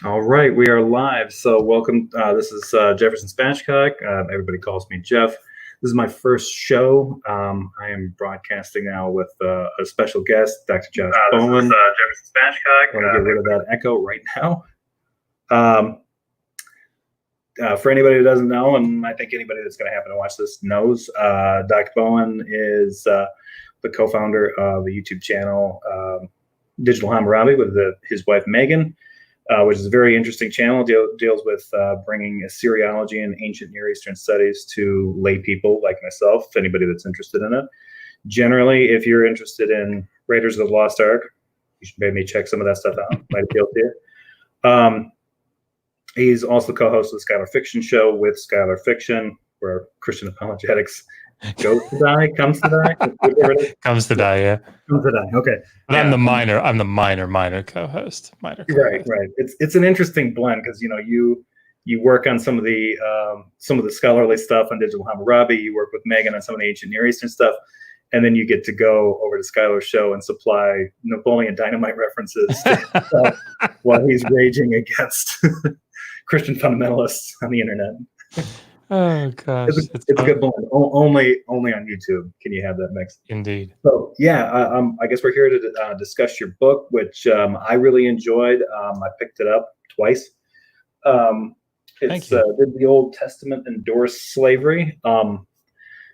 All right, we are live. So, welcome. This is Jefferson Spatchcock. Everybody calls me Jeff. This is my first show. I am broadcasting now with a special guest, Dr. Josh Bowen. This is Jefferson Spatchcock. I want to get rid of that echo right now. For anybody who doesn't know, and I think anybody that's going to happen to watch this knows, Dr. Bowen is the co-founder of a YouTube channel, Digital Hammurabi, with his wife Megan. Which is a very interesting channel, deals with bringing Assyriology and ancient Near Eastern studies to lay people like myself, anybody that's interested in it. Generally, if you're interested in Raiders of the Lost Ark, you should maybe check some of that stuff out. Might appeal to you. He's also the co-host of the Scholar Fiction Show with Scholar Fiction, where Christian apologetics goes to die, comes to die. Comes to die, yeah. Comes to die. Okay. But yeah. I'm the minor co-host. Right. It's an interesting blend because you work on some of the scholarly stuff on Digital Hammurabi. You work with Megan on some of the ancient Near Eastern stuff, and then you get to go over to Skylar's show and supply Napoleon Dynamite references while he's raging against Christian fundamentalists on the internet. Oh gosh, it's a good blend. Only on YouTube can you have that mix. Indeed. So yeah, I guess we're here to discuss your book, which I really enjoyed. I picked it up twice. It's the Old Testament Endorse Slavery.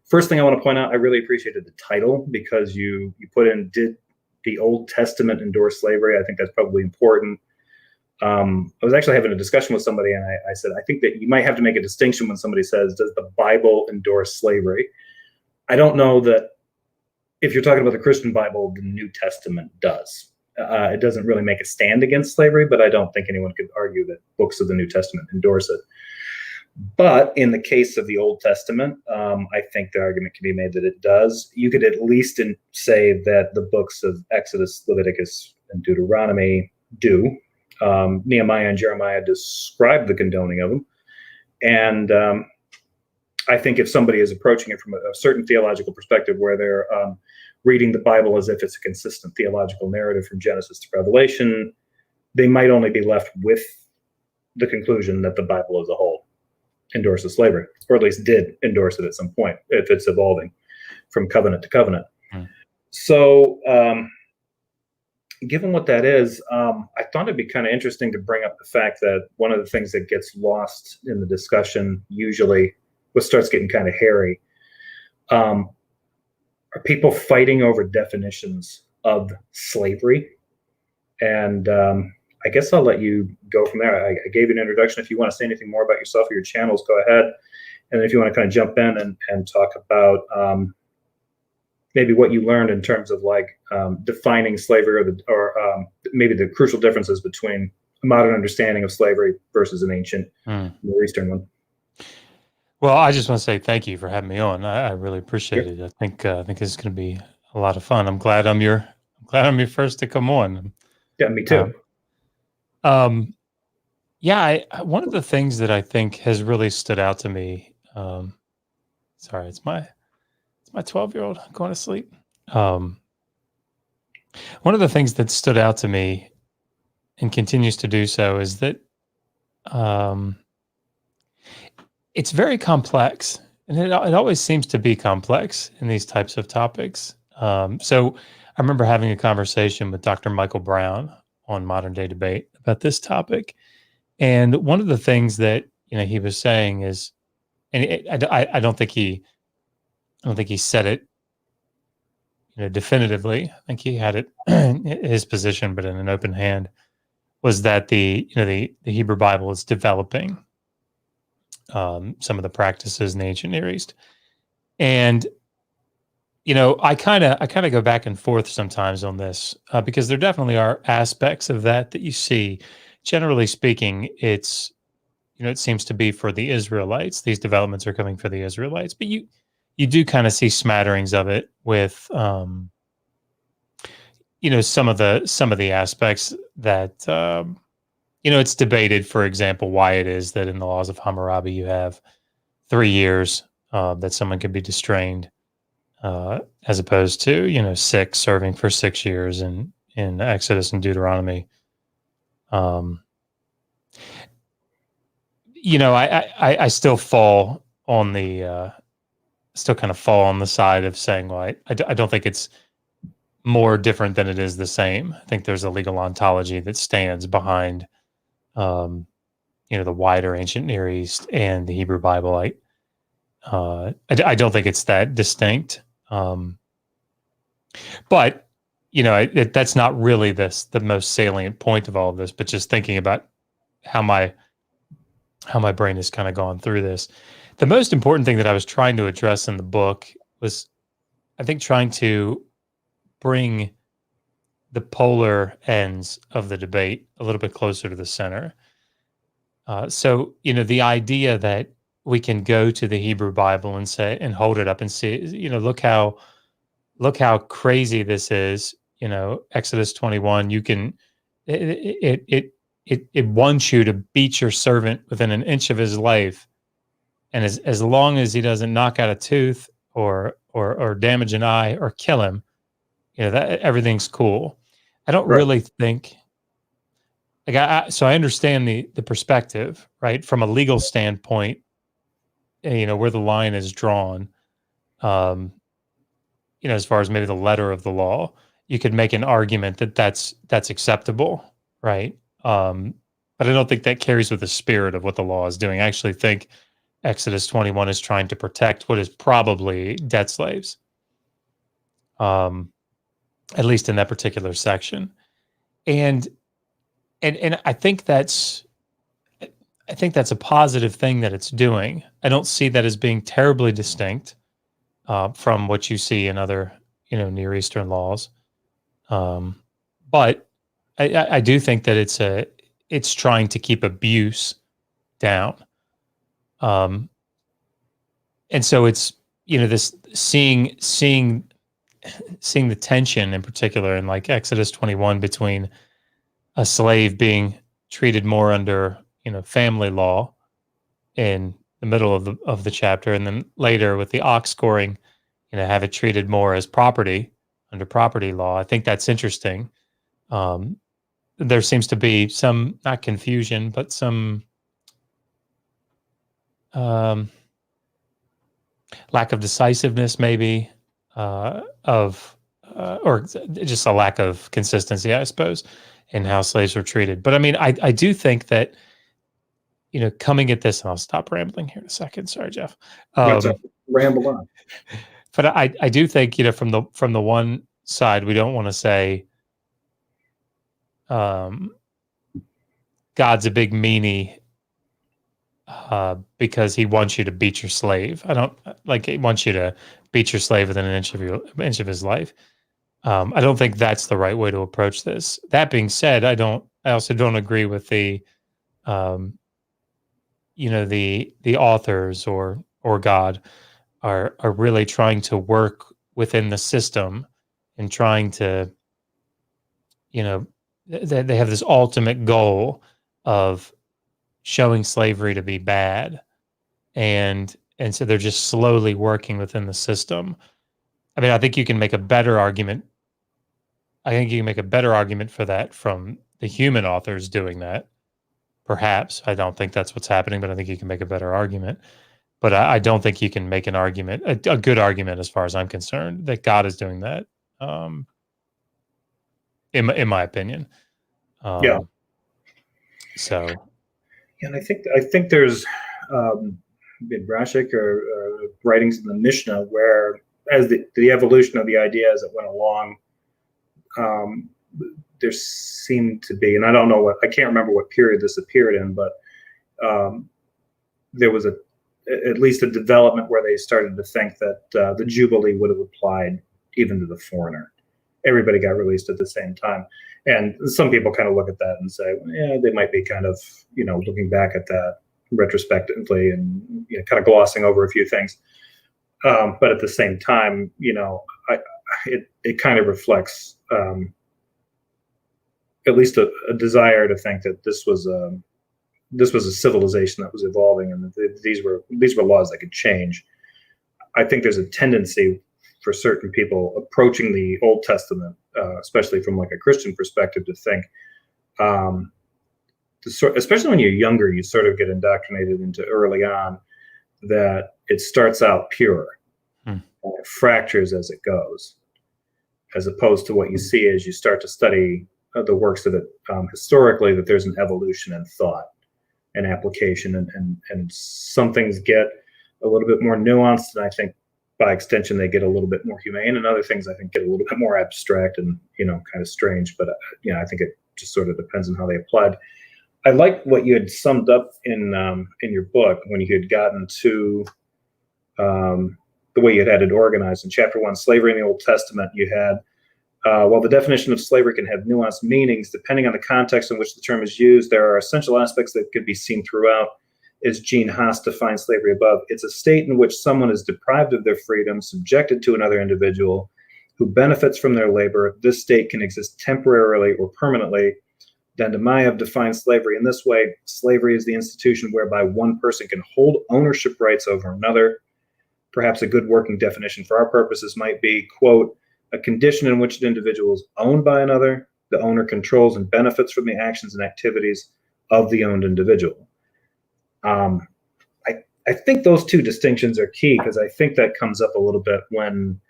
First thing I want to point out, I really appreciated the title because you put in "Did the Old Testament endorse slavery?" I think that's probably important. I was actually having a discussion with somebody, and I said, I think that you might have to make a distinction when somebody says, does the Bible endorse slavery? I don't know that if you're talking about the Christian Bible, the New Testament does. It doesn't really make a stand against slavery, but I don't think anyone could argue that books of the New Testament endorse it. But in the case of the Old Testament, I think the argument can be made that it does. You could at least say that the books of Exodus, Leviticus, and Deuteronomy do. Nehemiah and Jeremiah describe the condoning of them. And I think if somebody is approaching it from a certain theological perspective where they're reading the Bible as if it's a consistent theological narrative from Genesis to Revelation, they might only be left with the conclusion that the Bible as a whole endorses slavery, or at least did endorse it at some point, if it's evolving from covenant to covenant. So given what that is, I thought it'd be kind of interesting to bring up the fact that one of the things that gets lost in the discussion, usually what starts getting kind of hairy, are people fighting over definitions of slavery. And I guess I'll let you go from there. I gave you an introduction. If you want to say anything more about yourself or your channels, go ahead. And if you want to kind of jump in and talk about maybe what you learned in terms of defining slavery or maybe the crucial differences between a modern understanding of slavery versus an ancient Near Eastern one. Well, I just want to say thank you for having me on. I really appreciate it. I think this is going to be a lot of fun. I'm glad I'm your first to come on. Yeah, me too. One of the things that I think has really stood out to me. Sorry, it's my 12-year-old going to sleep. One of the things that stood out to me and continues to do so is that it's very complex, and it always seems to be complex in these types of topics. So I remember having a conversation with Dr. Michael Brown on Modern Day Debate about this topic. And one of the things that he was saying is, and I don't think he said it definitively. I think he had it his position, but in an open hand, was that the Hebrew Bible is developing some of the practices in the ancient Near East. And I kind of go back and forth sometimes on this because there definitely are aspects of that you see. Generally speaking, it seems to be for the Israelites. These developments are coming for the Israelites, but you do kind of see smatterings of it with some of the aspects that it's debated. For example, why it is that in the laws of Hammurabi you have 3 years that someone could be distrained, as opposed to 6 serving for 6 years in Exodus and Deuteronomy. I still fall on the still kind of fall on the side of saying, well, I don't think it's more different than it is the same. I think there's a legal ontology that stands behind, the wider ancient Near East and the Hebrew Bible. I don't think it's that distinct. But that's not really the most salient point of all of this. But just thinking about how my brain has kind of gone through this, the most important thing that I was trying to address in the book was, I think, trying to bring the polar ends of the debate a little bit closer to the center. So the idea that we can go to the Hebrew Bible and say, and hold it up and see, look how crazy this is. Exodus 21. You can it wants you to beat your servant within an inch of his life, and as long as he doesn't knock out a tooth or damage an eye or kill him, that everything's cool. I don't really think. So I understand the perspective, right? From a legal standpoint, where the line is drawn, as far as maybe the letter of the law, you could make an argument that that's acceptable, right? But I don't think that carries with the spirit of what the law is doing. I actually think Exodus 21 is trying to protect what is probably debt slaves, at least in that particular section. And I think that's a positive thing that it's doing. I don't see that as being terribly distinct from what you see in other, Near Eastern laws. But I do think that it's trying to keep abuse down. And so it's, this seeing the tension in particular in like Exodus 21 between a slave being treated more under, family law in the middle of the chapter, and then later with the ox scoring, have it treated more as property under property law. I think that's interesting. There seems to be some, not confusion, but some lack of decisiveness, maybe, or just a lack of consistency, I suppose, in how slaves were treated. But I mean, I do think that, coming at this, and I'll stop rambling here in a second. Sorry, Jeff. Ramble on. But I do think, from the one side, we don't want to say, God's a big meanie because he wants you to beat your slave. I don't like he wants you to beat your slave within an inch of his life. I don't think that's the right way to approach this. That being said, I also don't agree with the authors or God are really trying to work within the system and trying to, they have this ultimate goal of showing slavery to be bad. And so they're just slowly working within the system. I mean, I think you can make a better argument. I think you can make a better argument for that from the human authors doing that. Perhaps. I don't think that's what's happening, but I think you can make a better argument. But I don't think you can make an argument, a good argument as far as I'm concerned, that God is doing that, in my opinion. Yeah. So. And I think there's Midrashic or writings in the Mishnah where, as the evolution of the idea as it went along, there seemed to be, and I can't remember what period this appeared in, but there was at least a development where they started to think that the Jubilee would have applied even to the foreigner. Everybody got released at the same time. And some people kind of look at that and say, yeah, they might be kind of, looking back at that retrospectively and kind of glossing over a few things. But at the same time, it kind of reflects at least a desire to think that this was a civilization that was evolving, and that these were laws that could change. I think there's a tendency for certain people approaching the Old Testament, especially from like a Christian perspective, to think especially when you're younger, you sort of get indoctrinated into early on that it starts out pure and it fractures as it goes, as opposed to what you see as you start to study the works of it historically, that there's an evolution in thought and application, and some things get a little bit more nuanced, and I think by extension they get a little bit more humane, and other things I think get a little bit more abstract and kind of strange. But I think it just sort of depends on how they applied. I like what you had summed up in your book when you had gotten to the way you had it organized in chapter 1, slavery in the Old Testament. You had while the definition of slavery can have nuanced meanings, depending on the context in which the term is used, there are essential aspects that could be seen throughout. As Gene Haas defines slavery above, it's a state in which someone is deprived of their freedom, subjected to another individual who benefits from their labor. This state can exist temporarily or permanently. Dandamayev defines slavery in this way: slavery is the institution whereby one person can hold ownership rights over another. Perhaps a good working definition for our purposes might be, quote, a condition in which an individual is owned by another. The owner controls and benefits from the actions and activities of the owned individual. I think those two distinctions are key, because I think that comes up a little bit when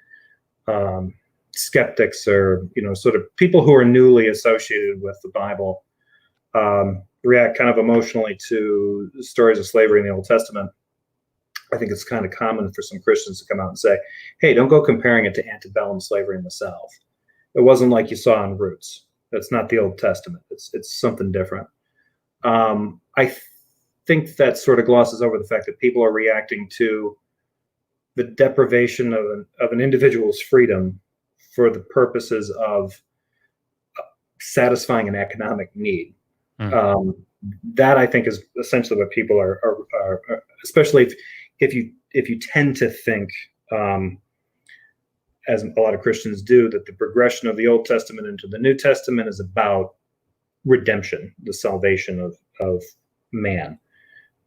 skeptics, or sort of people who are newly associated with the Bible, react kind of emotionally to stories of slavery in the Old Testament. I think it's kind of common for some Christians to come out and say, hey, don't go comparing it to antebellum slavery in the South. It wasn't like you saw in Roots. That's not the Old Testament. It's something different. I think that sort of glosses over the fact that people are reacting to the deprivation of an individual's freedom for the purposes of satisfying an economic need. That I think is essentially what people are especially if you tend to think, as a lot of Christians do, that the progression of the Old Testament into the New Testament is about redemption, the salvation of man.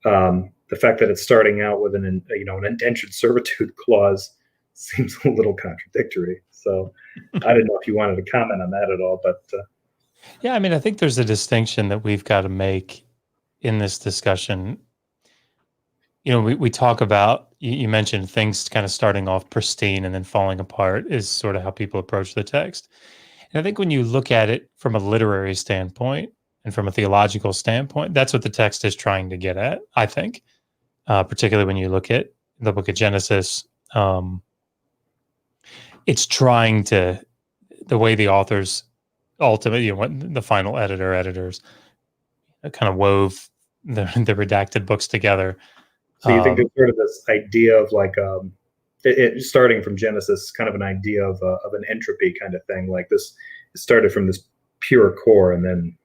The fact that it's starting out with an indentured servitude clause seems a little contradictory. So I don't know if you wanted to comment on that at all, but yeah, I mean, I think there's a distinction that we've got to make in this discussion. We talk about, you mentioned things kind of starting off pristine and then falling apart is sort of how people approach the text. And I think when you look at it from a literary standpoint and from a theological standpoint, that's what the text is trying to get at, I think, particularly when you look at the book of Genesis. It's trying to, the way the authors ultimately, the final editors kind of wove the redacted books together. So you think there's sort of this idea of like it starting from Genesis, kind of an idea of an entropy kind of thing, like this. It started from this pure core, and then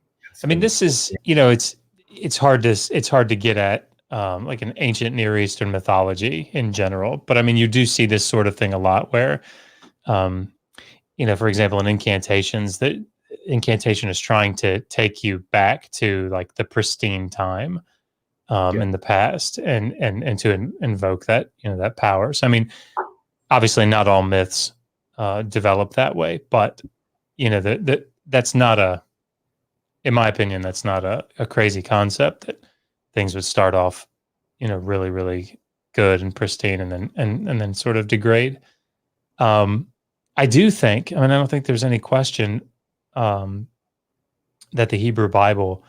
I mean, this is it's hard to get at like an ancient Near Eastern mythology in general, but I mean, you do see this sort of thing a lot where, for example, in incantations, that incantation is trying to take you back to like the pristine time in the past, and to invoke that that power. So I mean, obviously, not all myths develop that way, but that's not in my opinion, that's not a crazy concept that things would start off, really, really good and pristine, and then sort of degrade. I do think, I mean, I don't think there's any question that the Hebrew Bible,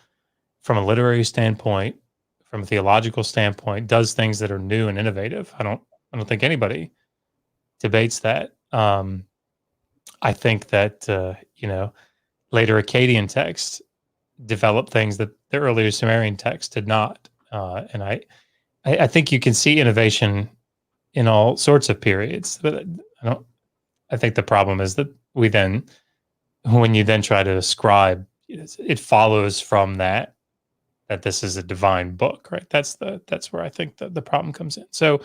from a literary standpoint, from a theological standpoint, does things that are new and innovative. I don't think anybody debates that. I think that later Akkadian texts developed things that the earlier Sumerian texts did not, and I think you can see innovation in all sorts of periods. But I think the problem is that when you then try to ascribe, it follows from that this is a divine book, right? That's where I think the problem comes in. So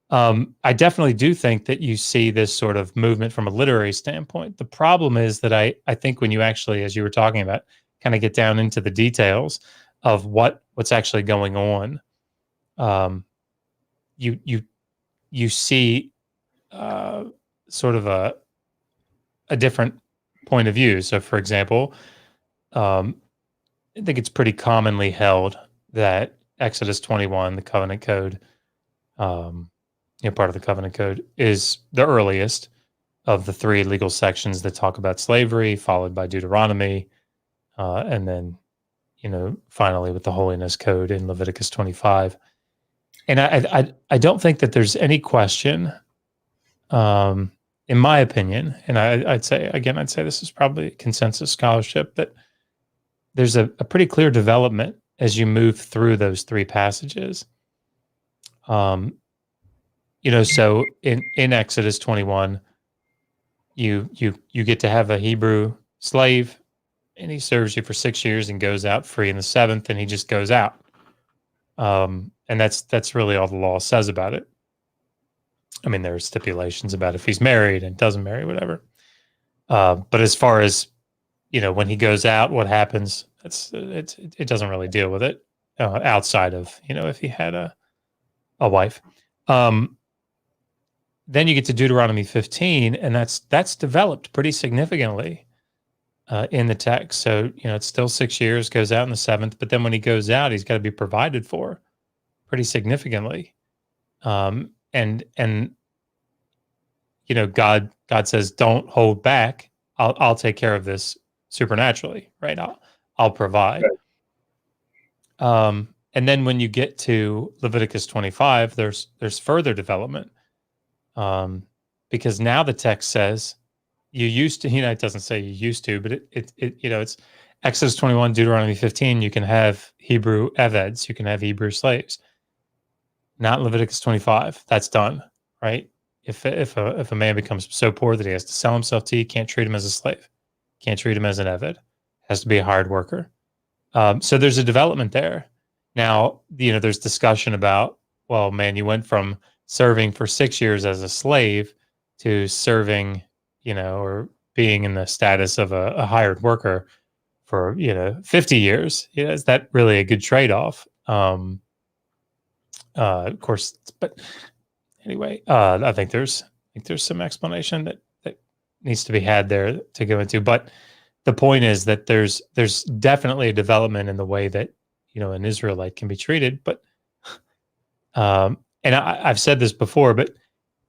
I definitely do think that you see this sort of movement from a literary standpoint. The problem is that I think when you actually, as you were talking about, kind of get down into the details of what's actually going on, you see sort of a different point of view. So, for example, think it's pretty commonly held that Exodus 21, the covenant code, part of the covenant code, is the earliest of the three legal sections that talk about slavery, followed by Deuteronomy, and then, finally with the holiness code in Leviticus 25. And I don't think that there's any question, in my opinion, and I'd say this is probably consensus scholarship, that there's a pretty clear development as you move through those three passages. So in Exodus 21, you get to have a Hebrew slave, and he serves you for 6 years and goes out free in the seventh, and he just goes out. And that's really all the law says about it. I mean, there are stipulations about if he's married and doesn't marry, whatever. But as far as, when he goes out, what happens, it doesn't really deal with it outside of, if he had a wife. Then you get to Deuteronomy 15, and that's developed pretty significantly in the text. So, it's still 6 years, goes out in the seventh, but then when he goes out, he's got to be provided for pretty significantly. And God says, don't hold back. I'll take care of this supernaturally, right? I'll provide. Right. And then when you get to Leviticus 25, there's further development. Because now the text says you used to, it doesn't say you used to, but it's Exodus 21, Deuteronomy 15, you can have Hebrew eveds, you can have Hebrew slaves. Not Leviticus 25. That's done, right? If a man becomes so poor that he has to sell himself to you, can't treat him as a slave, can't treat him as an eved, has to be a hired worker. So there's a development there. Now, there's discussion about, well, man, you went from serving for 6 years as a slave to serving, or being in the status of a hired worker for 50 years. Is that really a good trade-off? Of course, but anyway, I think there's some explanation that needs to be had there to go into. But the point is that there's definitely a development in the way that an Israelite can be treated. But and I've said this before, but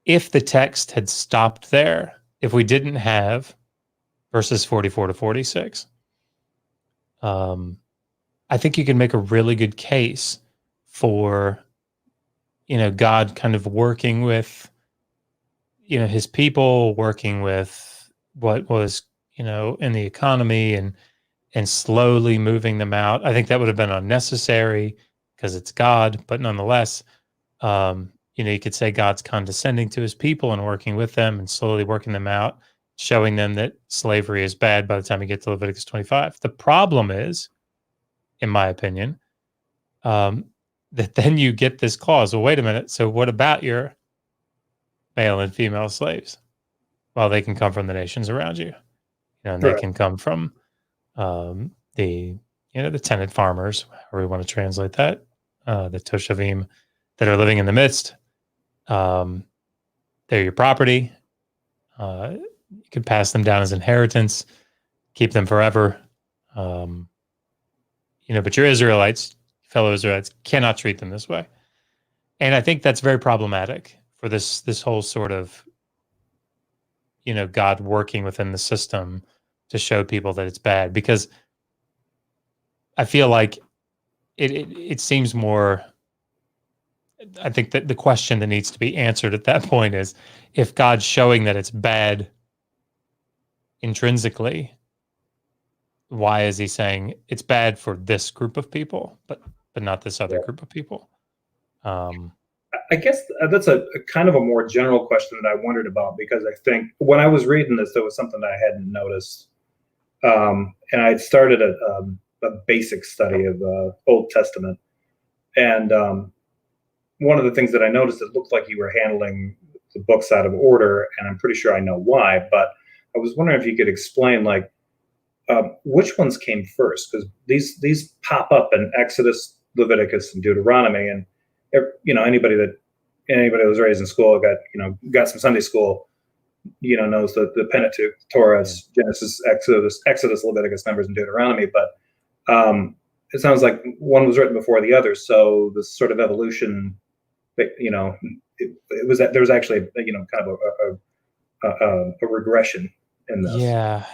if the text had stopped there, if we didn't have verses 44 to 46, I think you can make a really good case for God kind of working with, his people, working with what was, in the economy and slowly moving them out. I think that would have been unnecessary because it's God, but nonetheless, you could say God's condescending to his people and working with them and slowly working them out, showing them that slavery is bad by the time you get to Leviticus 25. The problem is, in my opinion, that then you get this clause. Well, wait a minute. So what about your male and female slaves? Well, they can come from the nations around you. And they can come from the tenant farmers, however we want to translate that, the Toshavim that are living in the midst. They're your property. You could pass them down as inheritance, keep them forever. But your Israelites, fellow Israelites, cannot treat them this way. And I think that's very problematic for this whole sort of, God working within the system to show people that it's bad, because I feel like it seems more, I think that the question that needs to be answered at that point is, if God's showing that it's bad intrinsically, why is he saying it's bad for this group of people, but not this other group of people? I guess that's a kind of a more general question that I wondered about, because I think when I was reading this, there was something that I hadn't noticed. And I had started a basic study of Old Testament. And one of the things that I noticed, it looked like you were handling the books out of order, and I'm pretty sure I know why. But I was wondering if you could explain, which ones came first, because these pop up in Exodus, Leviticus, and Deuteronomy, and anybody that was raised in school, got some Sunday school, knows the Pentateuch, Torah, Genesis, Exodus, Leviticus, Numbers, and Deuteronomy. But it sounds like one was written before the other. So this sort of evolution, you know, it was that there was actually, you know, kind of a regression in this. Yeah.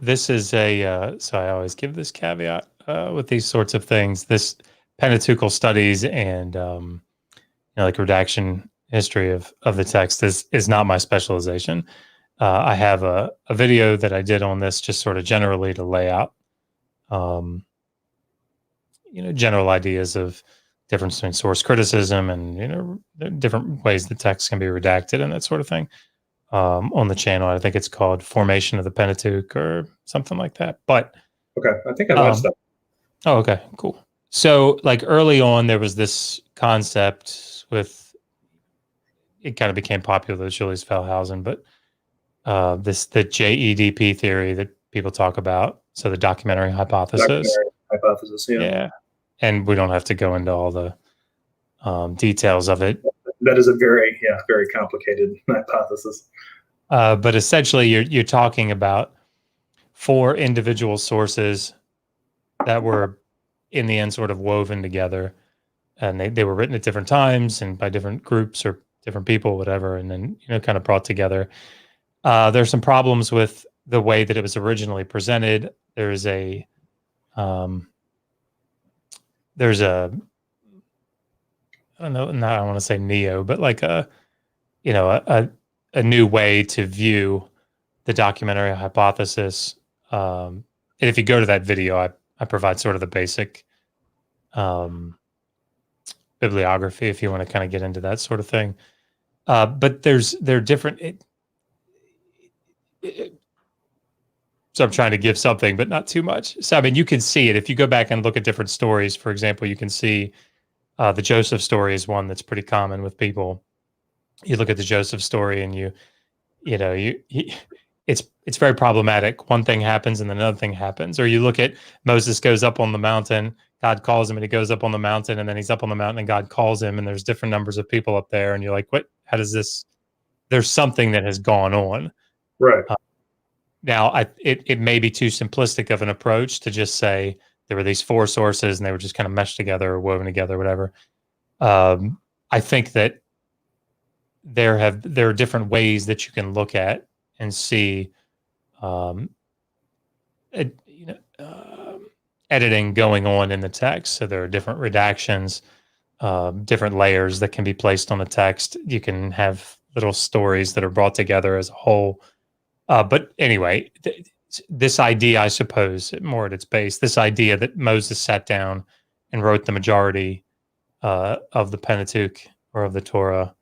This is so I always give this caveat with these sorts of things. This Pentateuchal studies and, like redaction history of the text is not my specialization. I have a video that I did on this just sort of generally to lay out, general ideas of difference between source criticism and, different ways the text can be redacted and that sort of thing. On the channel, I think it's called Formation of the Pentateuch or something like that. But okay, I think I watched that. Oh, okay, cool. So, like early on, there was this concept with it kind of became popular with Julius Feldhausen, but the JEDP theory that people talk about. So the documentary hypothesis. Yeah, and we don't have to go into all the details of it. That is a very complicated hypothesis. But essentially, you're talking about 4 individual sources that were in the end sort of woven together, and they were written at different times and by different groups or different people, whatever, and then kind of brought together. There's some problems with the way that it was originally presented. There's a I don't know, not I want to say neo, but like a new way to view the documentary hypothesis. And if you go to that video, I provide sort of the basic bibliography if you want to kind of get into that sort of thing. But they're different. So I'm trying to give something, but not too much. So I mean, you can see it if you go back and look at different stories. For example, you can see the Joseph story is one that's pretty common with people. You look at the Joseph story, and it's very problematic. One thing happens, and then another thing happens. Or you look at Moses goes up on the mountain, God calls him, and he goes up on the mountain, and then he's up on the mountain, and God calls him, and there's different numbers of people up there, and you're like, what? How does this? There's something that has gone on, right? Now, it may be too simplistic of an approach to just say there were these 4 sources and they were just kind of meshed together or woven together, or whatever. I think that there are different ways that you can look at and see, editing going on in the text. So there are different redactions, different layers that can be placed on the text. You can have little stories that are brought together as a whole. But anyway, this idea, I suppose, more at its base, this idea that Moses sat down and wrote the majority of the Pentateuch or of the Torah,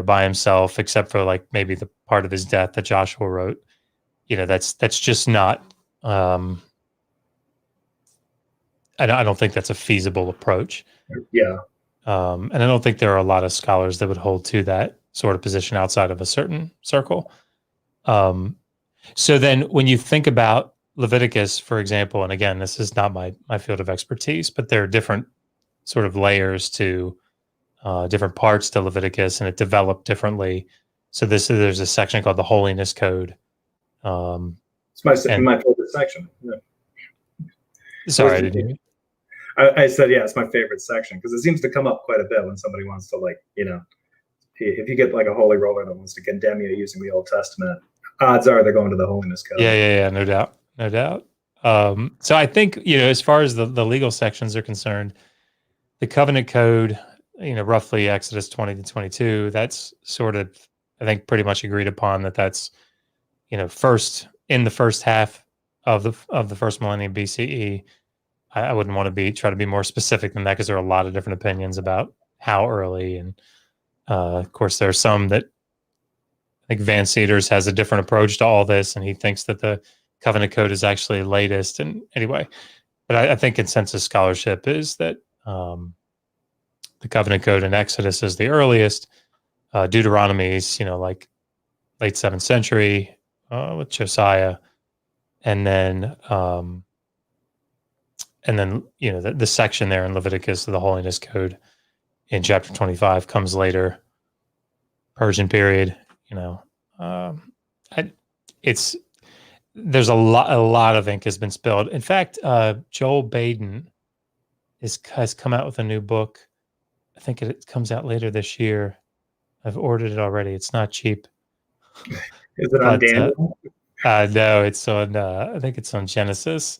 by himself, except for like maybe the part of his death that Joshua wrote. That's just not. I don't think that's a feasible approach. Yeah. And I don't think there are a lot of scholars that would hold to that sort of position outside of a certain circle. So then when you think about Leviticus, for example, and again, this is not my field of expertise, but there are different sort of layers to different parts to Leviticus, and it developed differently. So there's a section called the Holiness Code. It's my favorite section. Yeah. Sorry, I didn't hear you. I said, yeah, it's my favorite section because it seems to come up quite a bit when somebody wants to, like, if you get like a holy roller that wants to condemn you using the Old Testament, odds are they're going to the Holiness Code. Yeah, no doubt. So I think, as far as the legal sections are concerned, the Covenant Code, roughly Exodus 20 to 22, that's sort of, I think, pretty much agreed upon that's, first in the first half of the first millennium BCE. I wouldn't want to try to be more specific than that because there are a lot of different opinions about how early. And of course, there are some that I think Van Cedars has a different approach to all this, and he thinks that the Covenant Code is actually latest. And anyway, but I think consensus scholarship is that the Covenant Code in Exodus is the earliest. Deuteronomy is, like late 7th century with Josiah, and then the section there in Leviticus of the Holiness Code in chapter 25 comes later, Persian period. It's there's a lot of ink has been spilled. In fact, Joel Baden has come out with a new book. I think it comes out later this year. I've ordered it already. It's not cheap. Is it on But Daniel? no, it's on. I think it's on Genesis.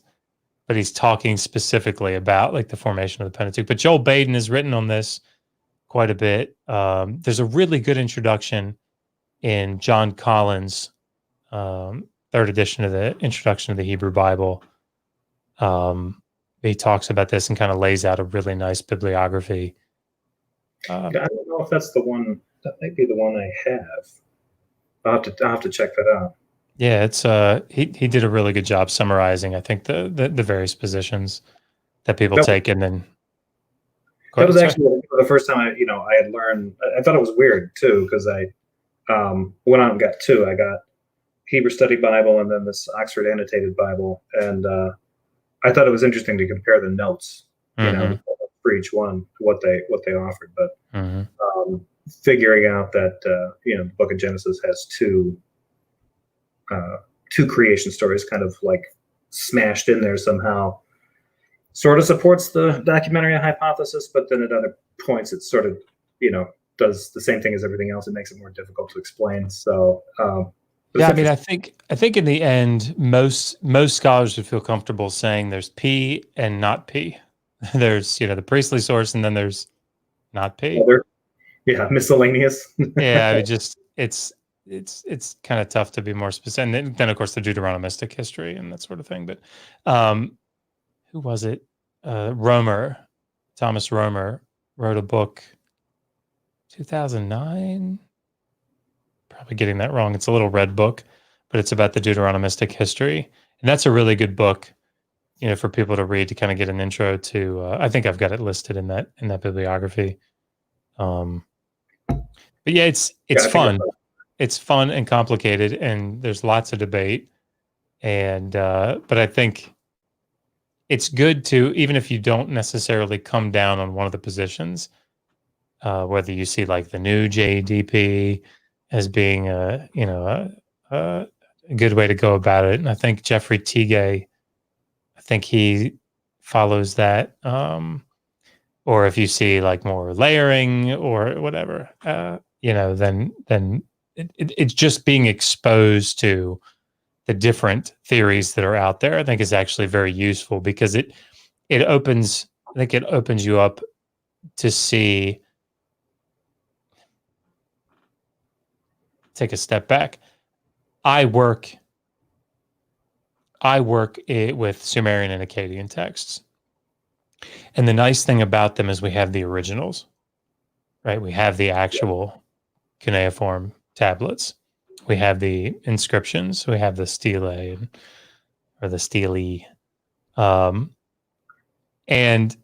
But he's talking specifically about like the formation of the Pentateuch. But Joel Baden has written on this quite a bit. There's a really good introduction in John Collins' third edition of the Introduction to the Hebrew Bible. He talks about this and kind of lays out a really nice bibliography. I don't know if that's the one. That might be the one I have. I'll have to check that out. Yeah, it's he did a really good job summarizing, I think, the various positions that people take, and then that was actually the first time I had learned. I thought it was weird too, because I went out and got two. I got Hebrew Study Bible and then this Oxford Annotated Bible, and I thought it was interesting to compare the notes, for each one, what they offered. But figuring out that the Book of Genesis has two creation stories, kind of like smashed in there somehow, sort of supports the documentary hypothesis, but then at other points it sort of does the same thing as everything else. It makes it more difficult to explain. So yeah, I mean, I think in the end, most scholars would feel comfortable saying there's P and not P. There's the priestly source, and then there's not P. Miscellaneous. Yeah, it's kind of tough to be more specific. And then of course the Deuteronomistic history and that sort of thing. But who was it? Thomas Romer wrote a book 2009. Probably getting that wrong. It's a little red book, but it's about the Deuteronomistic history. And that's a really good book, for people to read to kind of get an intro to, I think I've got it listed in that bibliography. But yeah, it's fun. It's fun and complicated, and there's lots of debate. And, but I think it's good to, even if you don't necessarily come down on one of the positions, whether you see like the new JDP as being a good way to go about it. And I think Jeffrey Tigay, he follows that. Or if you see like more layering or whatever, then it's just being exposed to the different theories that are out there, I think is actually very useful, because it opens you up to see. Take a step back. I work with Sumerian and Akkadian texts. And the nice thing about them is we have the originals, right? We have the actual cuneiform tablets. We have the inscriptions. We have the stelae or the stele. And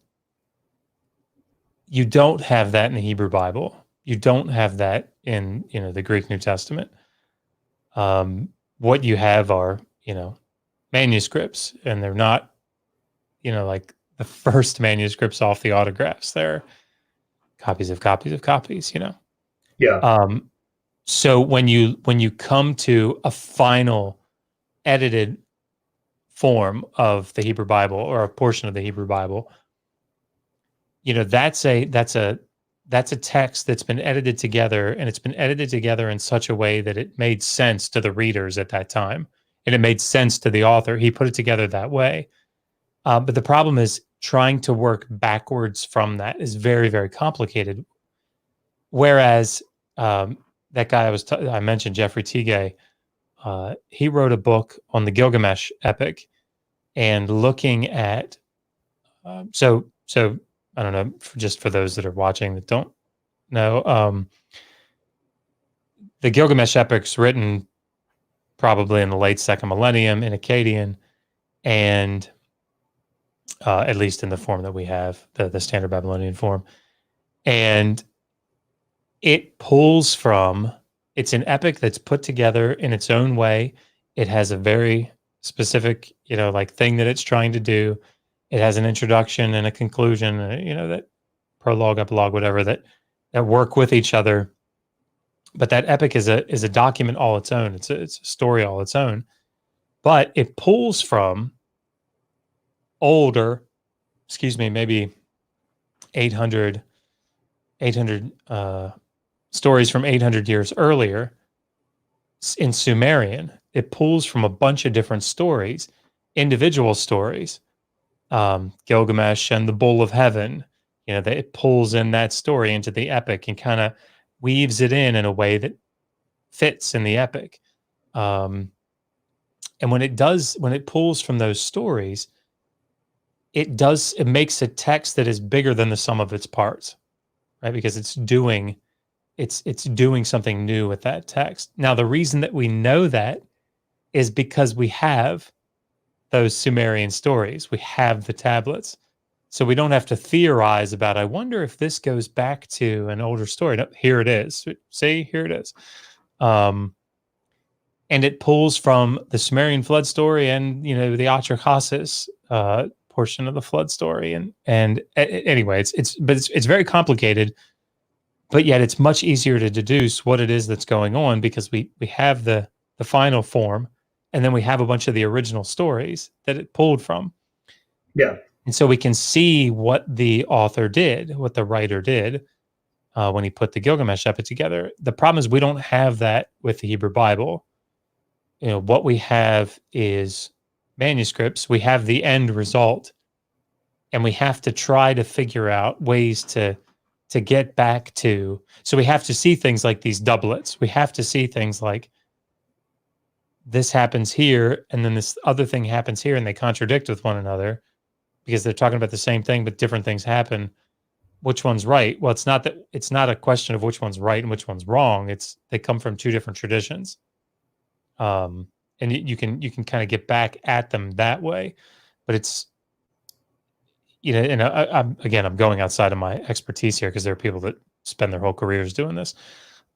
you don't have that in the Hebrew Bible. You don't have that in, the Greek New Testament. What you have are, manuscripts, and they're not, like the first manuscripts off the autographs. They're copies of copies of copies, Yeah. So when you come to a final edited form of the Hebrew Bible, or a portion of the Hebrew Bible, that's a text that's been edited together, and it's been edited together in such a way that it made sense to the readers at that time, and it made sense to the author. He put it together that way. But the problem is trying to work backwards from that is very, very complicated. Whereas that guy I mentioned, Jeffrey Tigay, he wrote a book on the Gilgamesh epic, and looking at so I don't know, just for those that are watching that don't know, the Gilgamesh epic's written probably in the late second millennium in Akkadian, and at least in the form that we have, the standard Babylonian form. And it pulls from, it's an epic that's put together in its own way. It has a very specific, thing that it's trying to do. It has an introduction and a conclusion, that prologue, epilogue, whatever, that work with each other. But that epic is a document all its own. It's a story all its own. but it pulls from older, maybe 800 stories from 800 years earlier in Sumerian. It pulls from a bunch of different stories, individual stories, Gilgamesh and the Bull of Heaven. That it pulls in that story into the epic and kind of weaves it in a way that fits in the epic. And when it pulls from those stories, it makes a text that is bigger than the sum of its parts, right? Because it's doing something new with that text. Now, the reason that we know that is because we have those Sumerian stories. We have the tablets. So we don't have to theorize about, I wonder if this goes back to an older story. No, here it is. See, here it is. And it pulls from the Sumerian flood story and, the Atrahasis portion of the flood story. And anyway, it's very complicated, but yet it's much easier to deduce what it is that's going on because we have the final form, and then we have a bunch of the original stories that it pulled from. Yeah. And so we can see what the author did, what the writer did when he put the Gilgamesh epic together. The problem is we don't have that with the Hebrew Bible. What we have is manuscripts. We have the end result, and we have to try to figure out ways to get back to. So we have to see things like these doublets. We have to see things like this happens here, and then this other thing happens here, and they contradict with one another because they're talking about the same thing, but different things happen. Which one's right? Well, it's not a question of which one's right and which one's wrong. They come from two different traditions. And you can kind of get back at them that way, but it's, and I'm going outside of my expertise here because there are people that spend their whole careers doing this.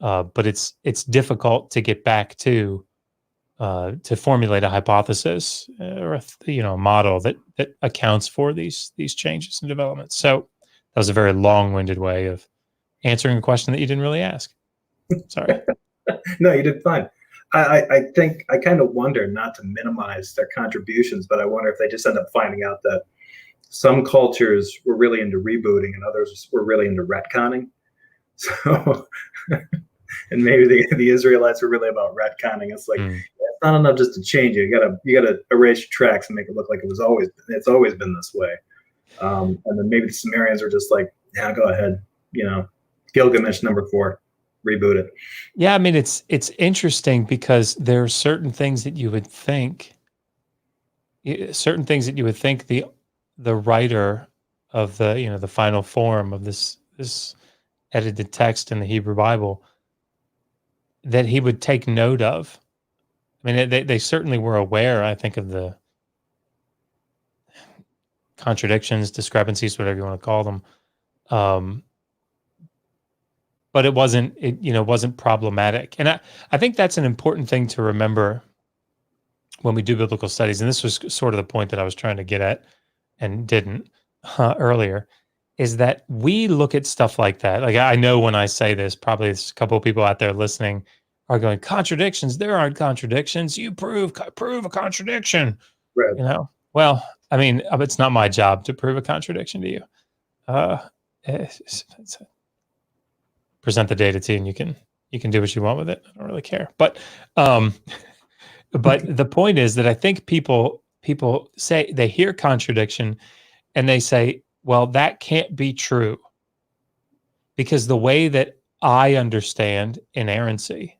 But it's difficult to get back to formulate a hypothesis or a model that accounts for these changes and developments. So that was a very long-winded way of answering a question that you didn't really ask. Sorry. No, you did fine. I think I kind of wonder, not to minimize their contributions, but I wonder if they just end up finding out that some cultures were really into rebooting and others were really into retconning. So, and maybe the Israelites were really about retconning. It's like, it's not enough just to change it. You gotta erase your tracks and make it look like it's always been this way. And then maybe the Sumerians are just like, yeah, go ahead, Gilgamesh #4, reboot it. Yeah, I mean, it's interesting because there are certain things that you would think the writer of the final form of this edited text in the Hebrew Bible that he would take note of. I mean, they certainly were aware, I think, of the contradictions, discrepancies, whatever you want to call them. But it wasn't problematic. And I think that's an important thing to remember when we do biblical studies. And this was sort of the point that I was trying to get at and didn't earlier, is that we look at stuff like that. Like, I know when I say this, probably there's a couple of people out there listening are going, contradictions, there aren't contradictions. You prove a contradiction. Right. Well, I mean, it's not my job to prove a contradiction to you. Present the data to you, and you can do what you want with it. I don't really care. But the point is that I think people say they hear contradiction and they say, well, that can't be true because the way that I understand inerrancy,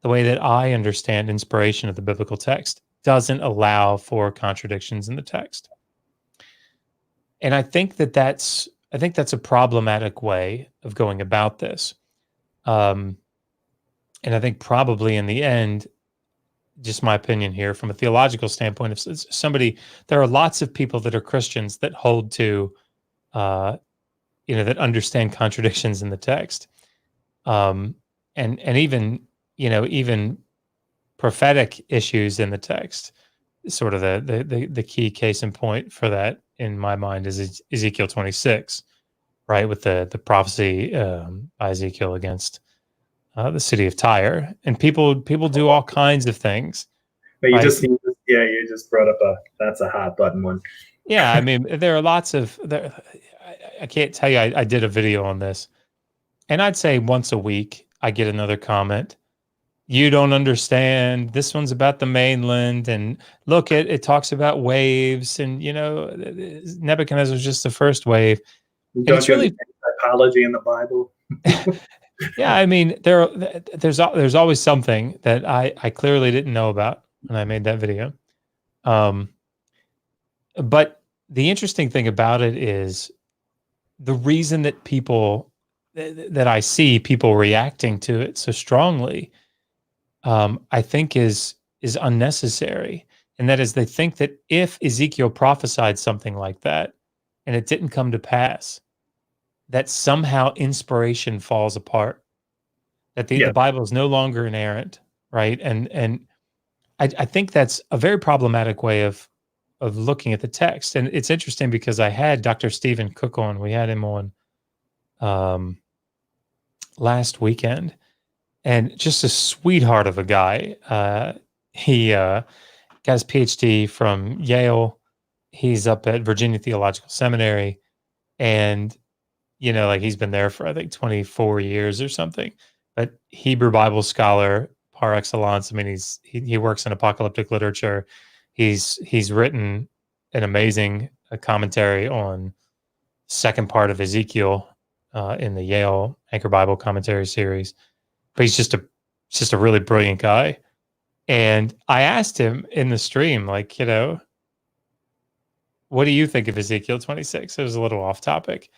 the way that I understand inspiration of the biblical text doesn't allow for contradictions in the text. And I think that's a problematic way of going about this. And I think probably in the end, just my opinion here, from a theological standpoint, if somebody, there are lots of people that are Christians that hold to, that understand contradictions in the text, and even prophetic issues in the text. Sort of the key case in point for that, in my mind, is Ezekiel 26, right, with the prophecy by Ezekiel against the city of Tyre, and people do all kinds of things. But you right? just Yeah, you just brought up that's a hot button one. Yeah, I mean, there are lots of I can't tell you. I did a video on this, and I'd say once a week I get another comment. You don't understand. This one's about the mainland, and look, it talks about waves, and Nebuchadnezzar's just the first wave, and Don't it's you really understand typology in the Bible? yeah. I mean, there's always something that I clearly didn't know about when I made that video. But the interesting thing about it is the reason that that I see people reacting to it so strongly, I think is unnecessary. And that is they think that if Ezekiel prophesied something like that and it didn't come to pass, that somehow inspiration falls apart, that the Yeah, Bible is no longer inerrant, right? And I think that's a very problematic way of looking at the text. And it's interesting because I had Dr. Stephen Cook on. We had him on last weekend, and just a sweetheart of a guy. He got his PhD from Yale. He's up at Virginia Theological Seminary, and like he's been there for I think 24 years or something. But Hebrew Bible scholar par excellence. I mean, he works in apocalyptic literature. He's written an amazing commentary on second part of Ezekiel in the Yale Anchor Bible Commentary series. But he's just a really brilliant guy. And I asked him in the stream, like, what do you think of Ezekiel 26? It was a little off topic.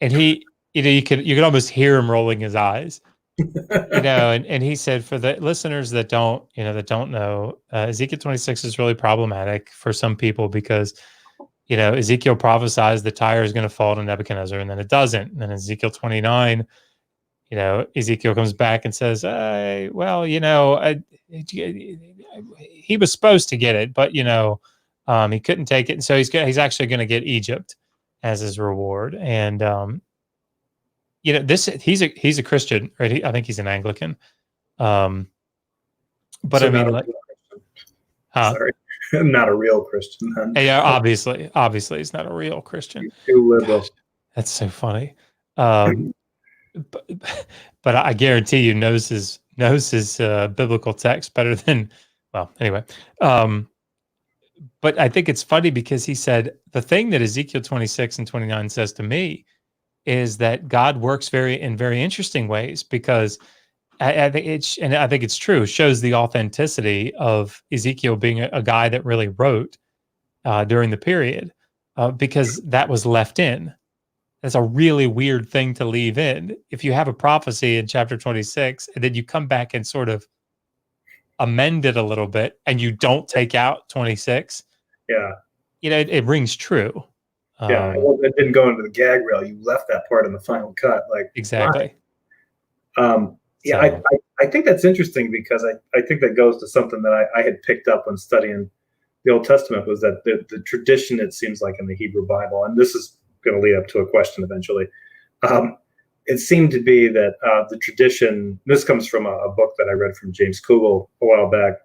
And he, you could almost hear him rolling his eyes, and he said, for the listeners that don't know, Ezekiel 26 is really problematic for some people because, Ezekiel prophesies the Tyre is going to fall to Nebuchadnezzar, and then it doesn't. And then Ezekiel 29, Ezekiel comes back and says, well, he was supposed to get it, but, he couldn't take it. And so he's actually going to get Egypt as his reward. And, he's a Christian, right? I think he's an Anglican. But so I mean, like, sorry, I'm not a real Christian. Then. Yeah, obviously, he's not a real Christian. Too liberal. Gosh, that's so funny. But I guarantee you knows his biblical text better than. Well, anyway. But I think it's funny because he said the thing that Ezekiel 26 and 29 says to me is that God works in very interesting ways, because I think it's true. It shows the authenticity of Ezekiel being a guy that really wrote during the period, because that was left in. That's a really weird thing to leave in. If you have a prophecy in chapter 26 and then you come back and sort of amend it a little bit and you don't take out 26, it rings true. It didn't go into the gag reel. You left that part in the final cut. Like, exactly. I think that's interesting because I think that goes to something that I had picked up when studying the Old Testament, was that the tradition, it seems like in the Hebrew Bible, and this is going to lead up to a question eventually, it seemed to be that the tradition, this comes from a book that I read from James Kugel a while back,